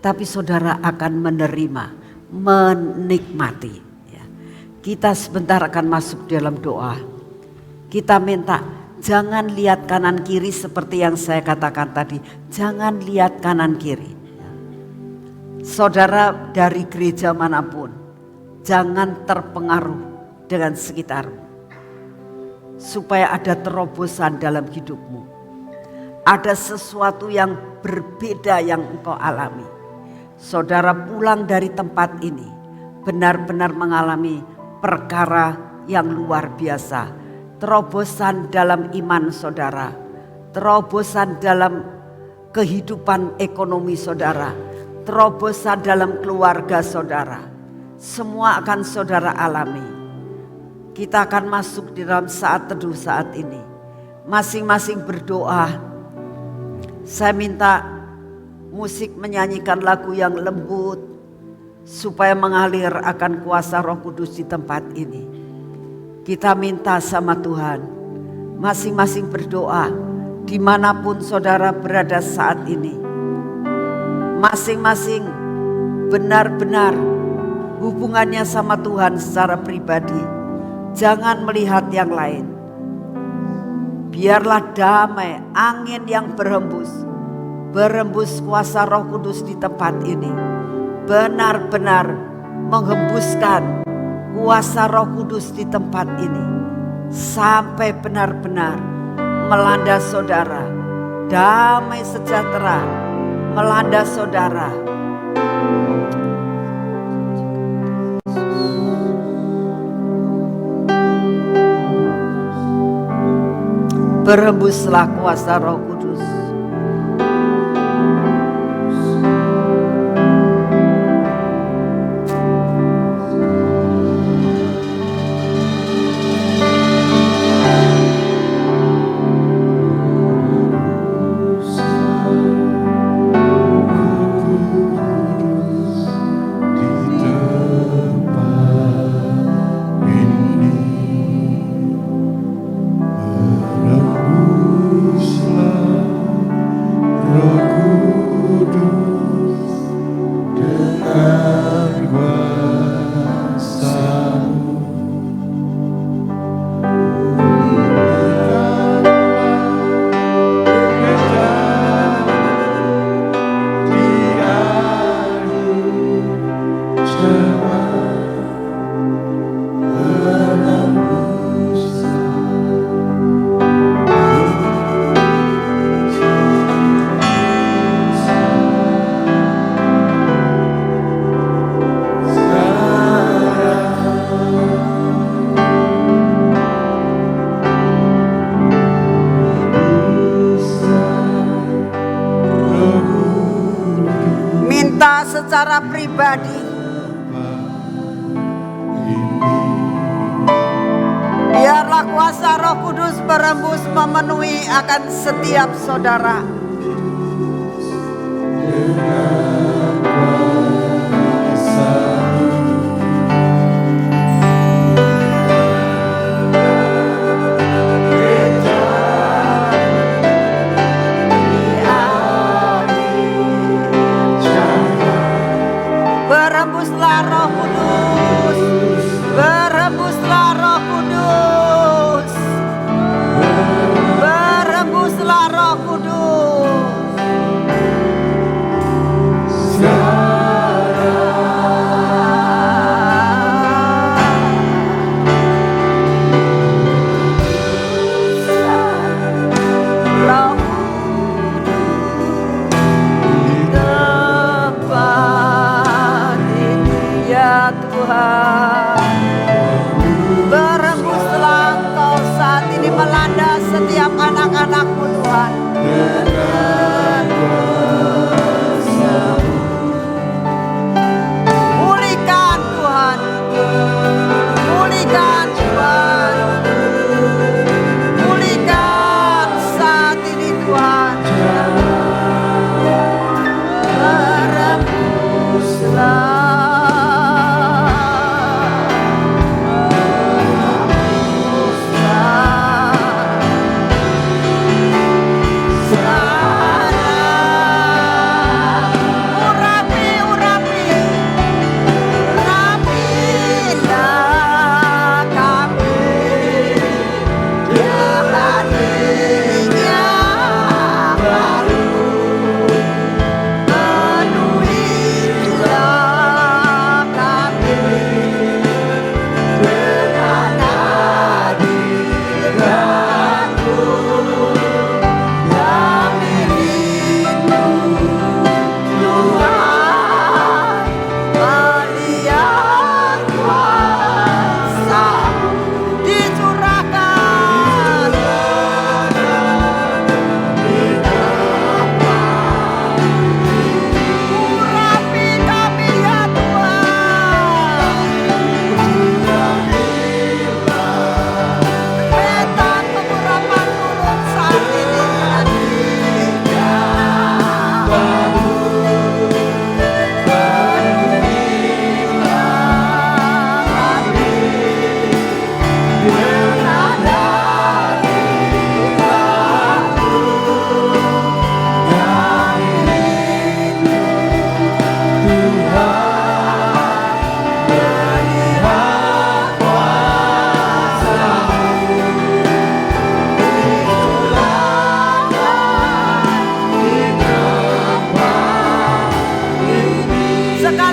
tapi saudara akan menerima, menikmati. Ya. Kita sebentar akan masuk dalam doa. Kita minta jangan lihat kanan kiri seperti yang saya katakan tadi. Jangan lihat kanan kiri. Saudara dari gereja manapun, jangan terpengaruh dengan sekitarmu. Supaya ada terobosan dalam hidupmu. Ada sesuatu yang berbeda yang engkau alami. Saudara pulang dari tempat ini benar-benar mengalami perkara yang luar biasa. Terobosan dalam iman saudara. Terobosan dalam kehidupan ekonomi saudara. Terobosan dalam keluarga saudara. Semua akan saudara alami. Kita akan masuk di dalam saat teduh saat ini. Masing-masing berdoa. Saya minta musik menyanyikan lagu yang lembut. Supaya mengalir akan kuasa Roh Kudus di tempat ini. Kita minta sama Tuhan. Masing-masing berdoa. Dimanapun saudara berada saat ini. Masing-masing benar-benar hubungannya sama Tuhan secara pribadi Jangan melihat yang lain. Biarlah damai, angin yang berhembus kuasa Roh Kudus di tempat ini. Benar-benar menghembuskan kuasa Roh Kudus di tempat ini. Sampai benar-benar melanda saudara. Damai sejahtera melanda saudara. Berhembuslah kuasa Roh Kudus. Secara pribadi, biarlah kuasa Roh Kudus berembus memenuhi akan setiap saudara. Berembuslah Roh Kudus, berembuslah Roh Kudus, berembuslah Roh Kudus. Berembuslah Engkau saat ini melanda setiap anak-anak-Mu Tuhan. Pulihkan Tuhan, pulihkan Tuhan, pulihkan saat ini Tuhan. Berembuslah.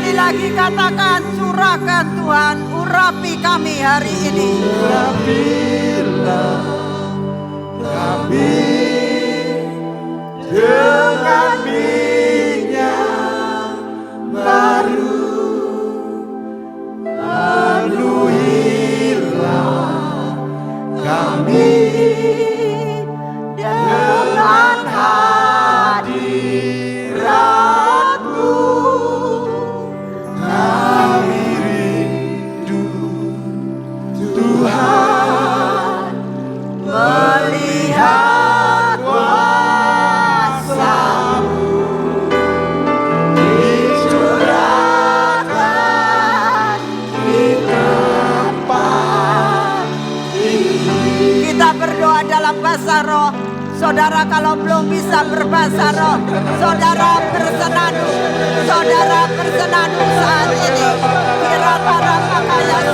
Sekali lagi katakan, curahkan Tuhan, urapi kami hari ini. Urapilah kami dengan minyak baru, penuhilah kami dengan hadirat-Mu. Kami rindu Tuhan melihat kuasa-Mu dicurahkan di tempat ini. Kita berdoa dalam bahasa roh. Saudara kalau belum bisa berbahasa roh, saudara bersenandung. Saudara bersenandung saat ini. Kira para pakaian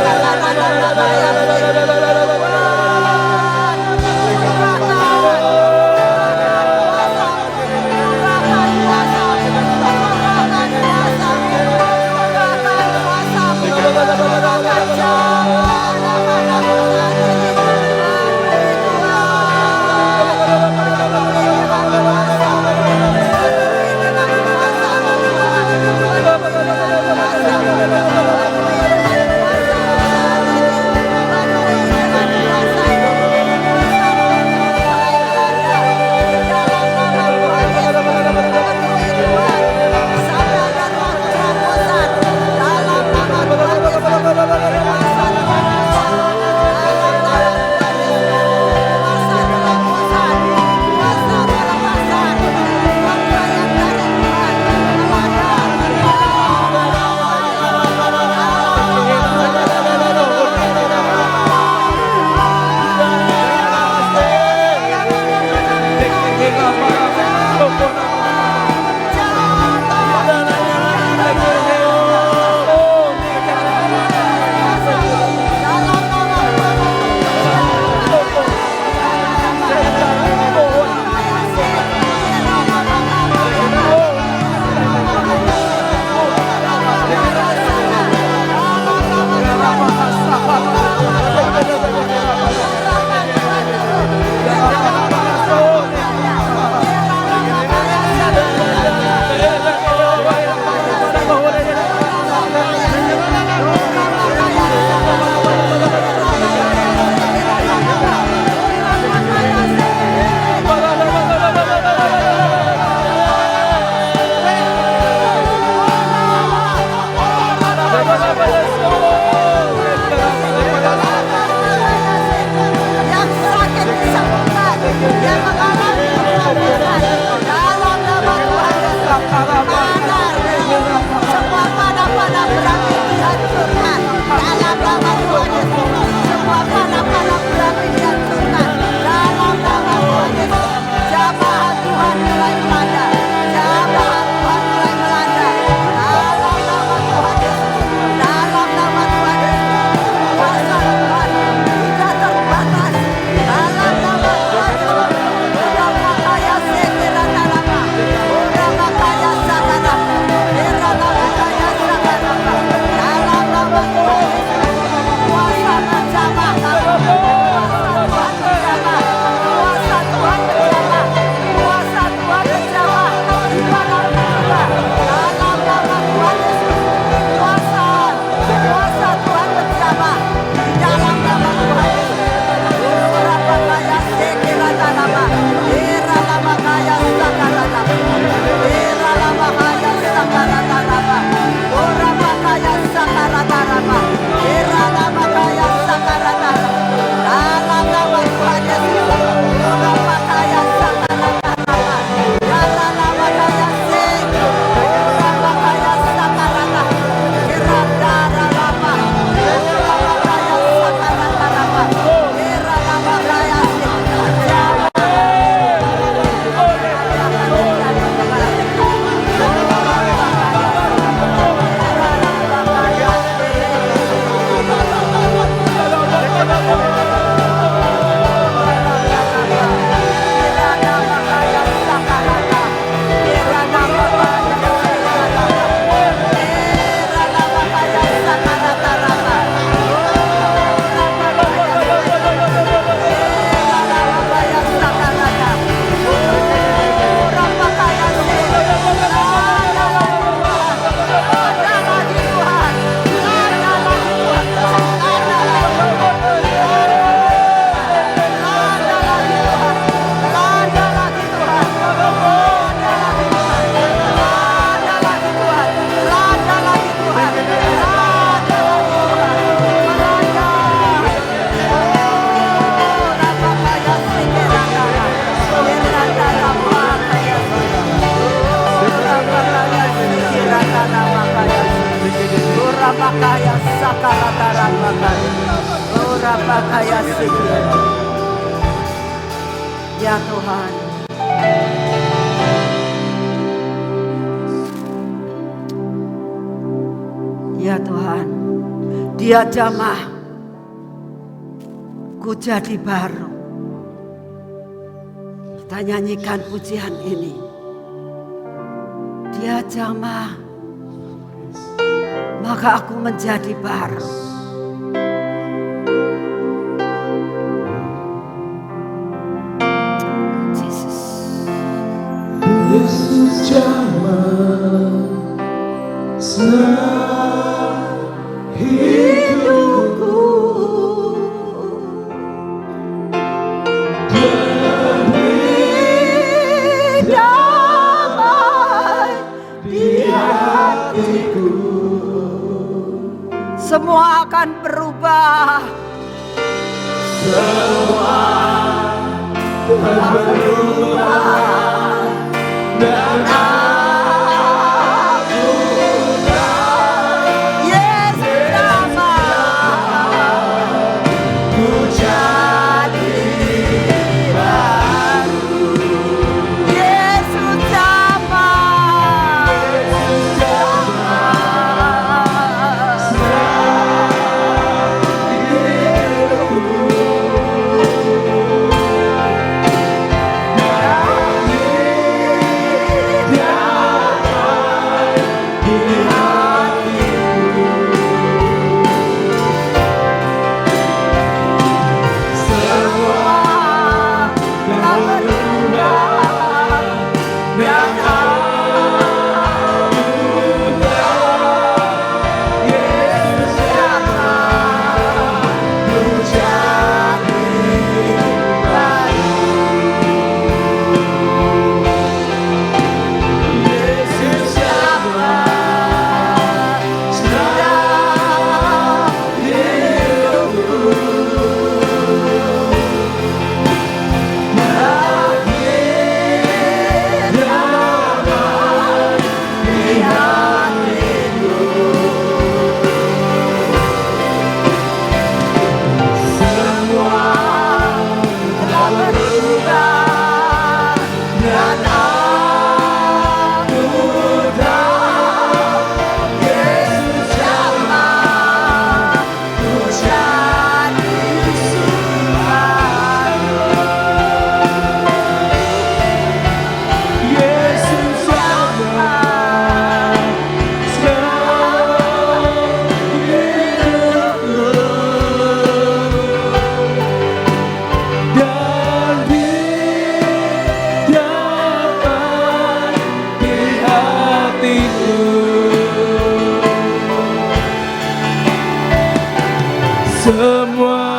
Ora makaya sakaratara makaya. Ora makaya sikya. Ya Tuhan. Ya Tuhan, Dia jamah, ku jadi baru. Kita nyanyikan pujian ini. Dia jamah, maka aku menjadi baru. Yesus jamah senang hidupku dan beri damai di hatiku. Semua akan berubah. Semua akan berubah. Dan aku Yesus jamah, ku jadi baru. Yesus jamah, Yesus jamah senang hidupku. Semua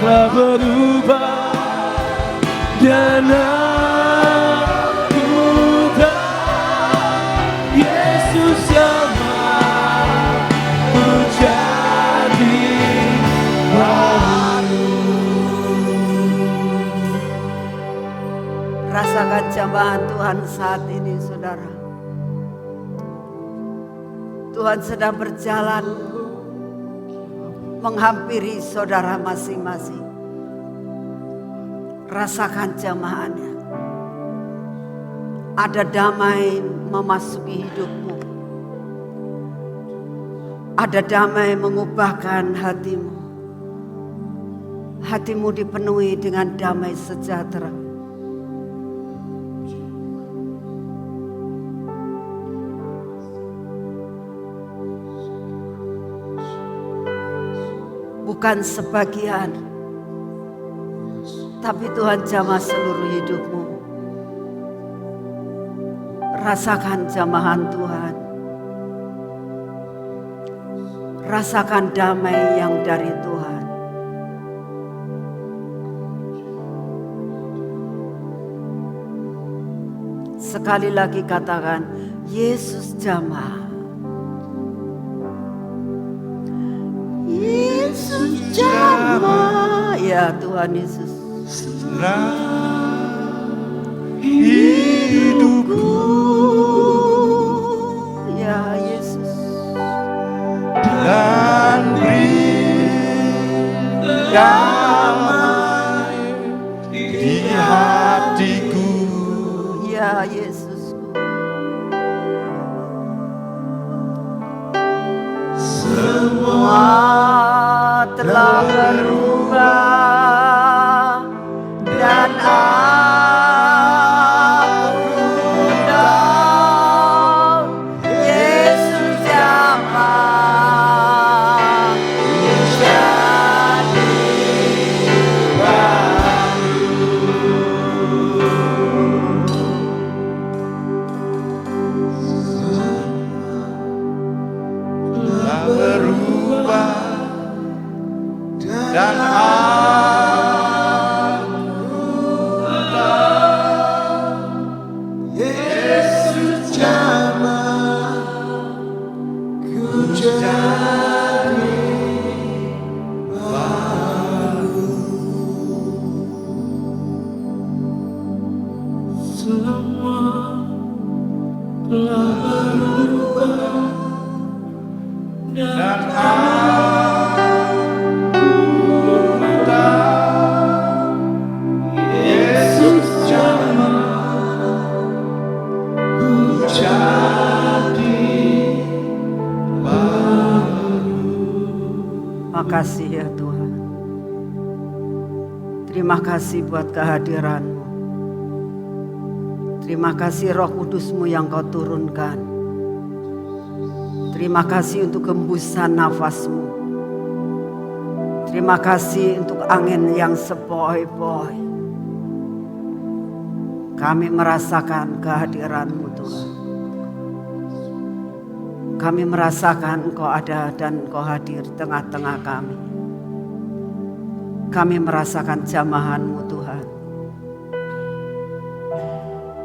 telah berubah dan aku tahu Yesus jamah menjadi baru. rasakan jamahan Tuhan saat ini, saudara. Tuhan sedang berjalan menghampiri saudara masing-masing. Rasakan jamahannya. Ada damai memasuki hidupmu. Ada damai mengubahkan hatimu. Hatimu dipenuhi dengan damai sejahtera. Bukan sebagian, tapi Tuhan jamah seluruh hidupmu. Rasakan jamahan Tuhan. Rasakan damai yang dari Tuhan. Sekali lagi katakan, Yesus jamah. Yesus jamah, ya Tuhan Yesus. Hidupku, Ya Yesus. damai di hatiku. Ya Yesus, semua telah berubah dan aku tahu Yesus jamah jadi Telah berubah dan Yesus jamah ku jadi baru. Semua telah berubah dan Yesus jamah ku jadi baru. Makasih ya Tuhan. Terima kasih buat kehadiran-Mu. Terima kasih Roh Kudus-Mu yang Kau turunkan. Terima kasih untuk hembusan nafas-Mu. Terima kasih untuk angin yang sepoi-poi. Kami merasakan kehadiran-Mu Tuhan. Kami merasakan Engkau ada dan Engkau hadir di tengah-tengah kami. Kami merasakan jamahan-Mu Tuhan.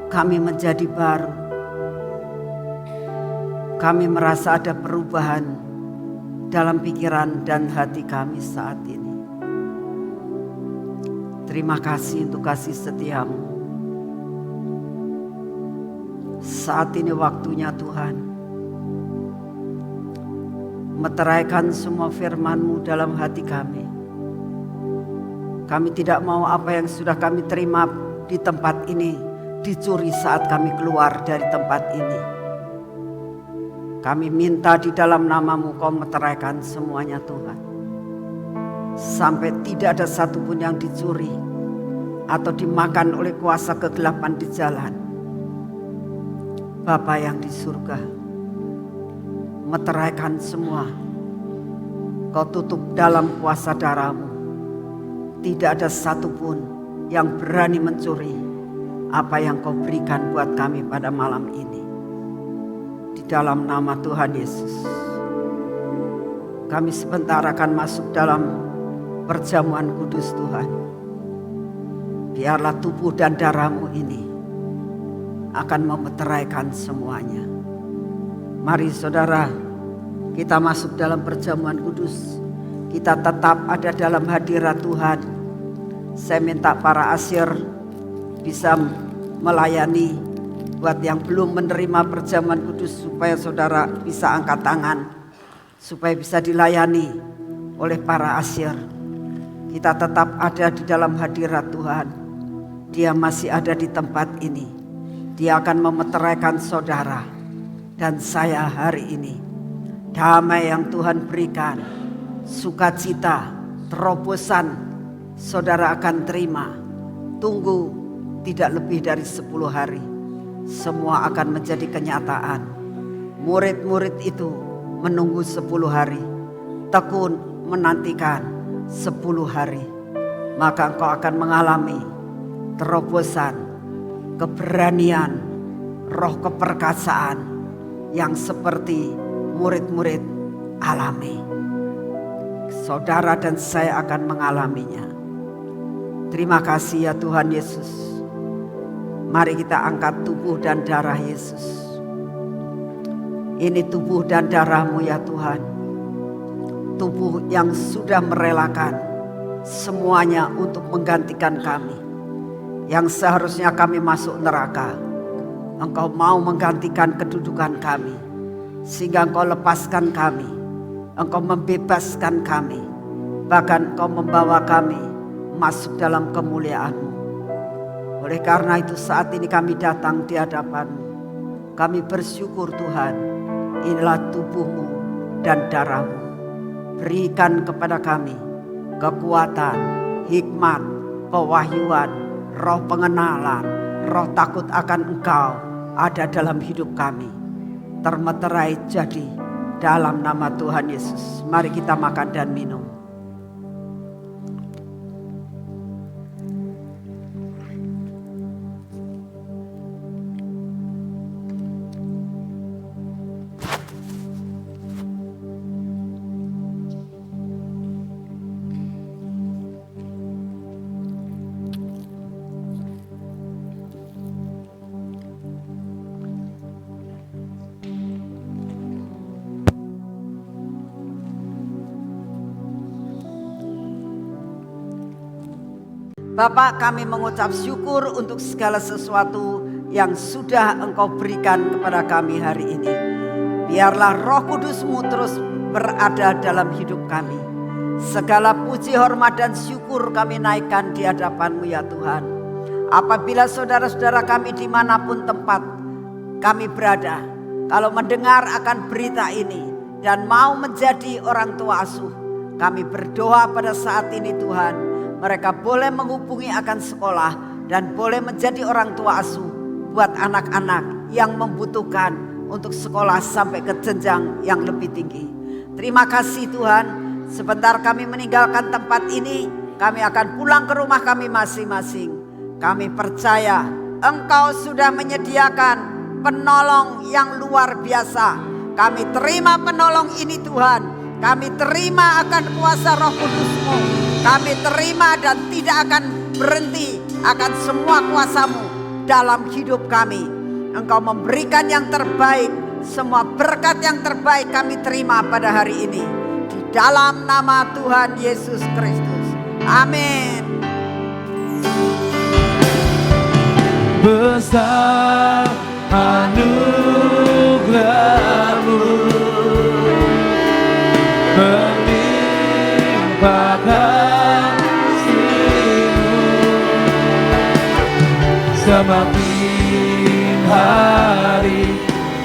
Kami menjadi baru. Kami merasa ada perubahan dalam pikiran dan hati kami saat ini. Terima kasih untuk kasih setia-Mu. Saat ini waktunya Tuhan meteraikan semua firman-Mu dalam hati kami. Kami tidak mau apa yang sudah kami terima di tempat ini dicuri saat kami keluar dari tempat ini. Kami minta di dalam nama-Mu Kau meteraikan semuanya Tuhan. Sampai tidak ada satupun yang dicuri atau dimakan oleh kuasa kegelapan di jalan. Bapa yang di surga, meteraikan semua. Kau tutup dalam kuasa darah-Mu. Tidak ada satupun yang berani mencuri apa yang Kau berikan buat kami pada malam ini. Di dalam nama Tuhan Yesus, kami sebentar akan masuk dalam perjamuan kudus Tuhan. Biarlah tubuh dan darah-Mu ini akan memeteraikan semuanya. Mari saudara, kita masuk dalam perjamuan kudus. Kita tetap ada dalam hadirat Tuhan. Saya minta para asyir bisa melayani. Buat yang belum menerima perjamuan kudus, supaya saudara bisa angkat tangan, supaya bisa dilayani oleh para asyir. Kita tetap ada di dalam hadirat Tuhan. Dia masih ada di tempat ini. Dia akan memeteraikan saudara dan saya hari ini. Damai yang Tuhan berikan, sukacita, terobosan, saudara akan terima. Tunggu tidak lebih dari 10 hari. Semua akan menjadi kenyataan. Murid-murid itu menunggu 10 hari. Tekun menantikan 10 hari. Maka engkau akan mengalami terobosan, keberanian, roh keperkasaan yang seperti murid-murid alami. Saudara dan saya akan mengalaminya. Terima kasih ya Tuhan Yesus. Mari kita angkat tubuh dan darah Yesus. Ini tubuh dan darah-Mu ya Tuhan. Tubuh yang sudah merelakan semuanya untuk menggantikan kami. Yang seharusnya kami masuk neraka, Engkau mau menggantikan kedudukan kami. Sehingga Engkau lepaskan kami. Engkau membebaskan kami. bahkan Engkau membawa kami masuk dalam kemuliaan-Mu. Oleh karena itu saat ini kami datang di hadapan-Mu. Kami bersyukur Tuhan, inilah tubuh-Mu dan darah-Mu. Berikan kepada kami kekuatan, hikmat, pewahyuan, roh pengenalan, roh takut akan Engkau ada dalam hidup kami. Termeterai jadi dalam nama Tuhan Yesus. Mari kita makan dan minum. Bapak, kami mengucap syukur untuk segala sesuatu yang sudah Engkau berikan kepada kami hari ini. Biarlah Roh Kudus-Mu terus berada dalam hidup kami. Segala puji, hormat dan syukur kami naikkan di hadapan-Mu ya Tuhan. Apabila saudara-saudara kami dimanapun tempat kami berada, kalau mendengar akan berita ini dan mau menjadi orang tua asuh, kami berdoa pada saat ini Tuhan, mereka boleh menghubungi akan sekolah dan boleh menjadi orang tua asuh buat anak-anak yang membutuhkan untuk sekolah sampai ke jenjang yang lebih tinggi. Terima kasih Tuhan, sebentar kami meninggalkan tempat ini, kami akan pulang ke rumah kami masing-masing. Kami percaya Engkau sudah menyediakan penolong yang luar biasa. Kami terima penolong ini Tuhan, kami terima akan kuasa Roh Kudus-Mu. Kami terima dan tidak akan berhenti akan semua kuasa-Mu dalam hidup kami. Engkau memberikan yang terbaik, semua berkat yang terbaik kami terima pada hari ini. Di dalam nama Tuhan Yesus Kristus. Amin. Besar anugerah-Mu, melimpahkan semakin hari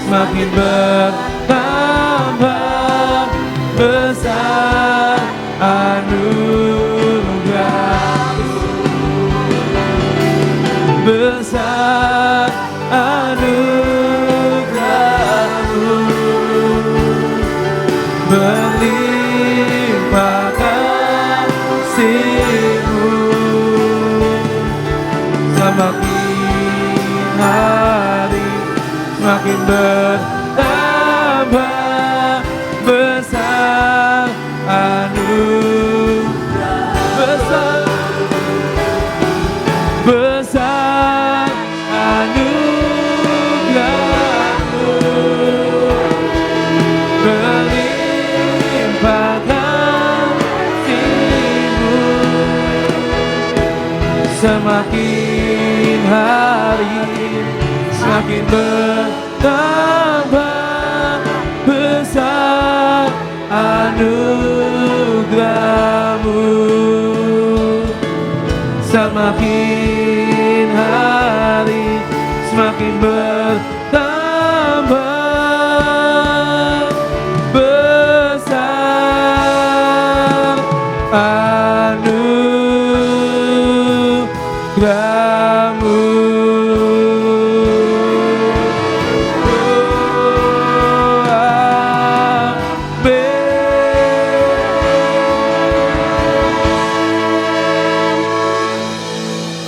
semakin bertambah besar anugerah-Mu, besar anugerah-Mu, melimpahkan kasih-Mu, semakin hari semakin bertambah besar anugerah, besar anugerah-Mu, melimpahkan kasih-Mu, semakin hari semakin bertambah besar anugerah-Mu, semakin hari semakin bertambah besar anugerah-Mu.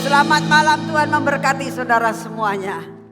Selamat malam, Tuhan memberkati saudara semuanya.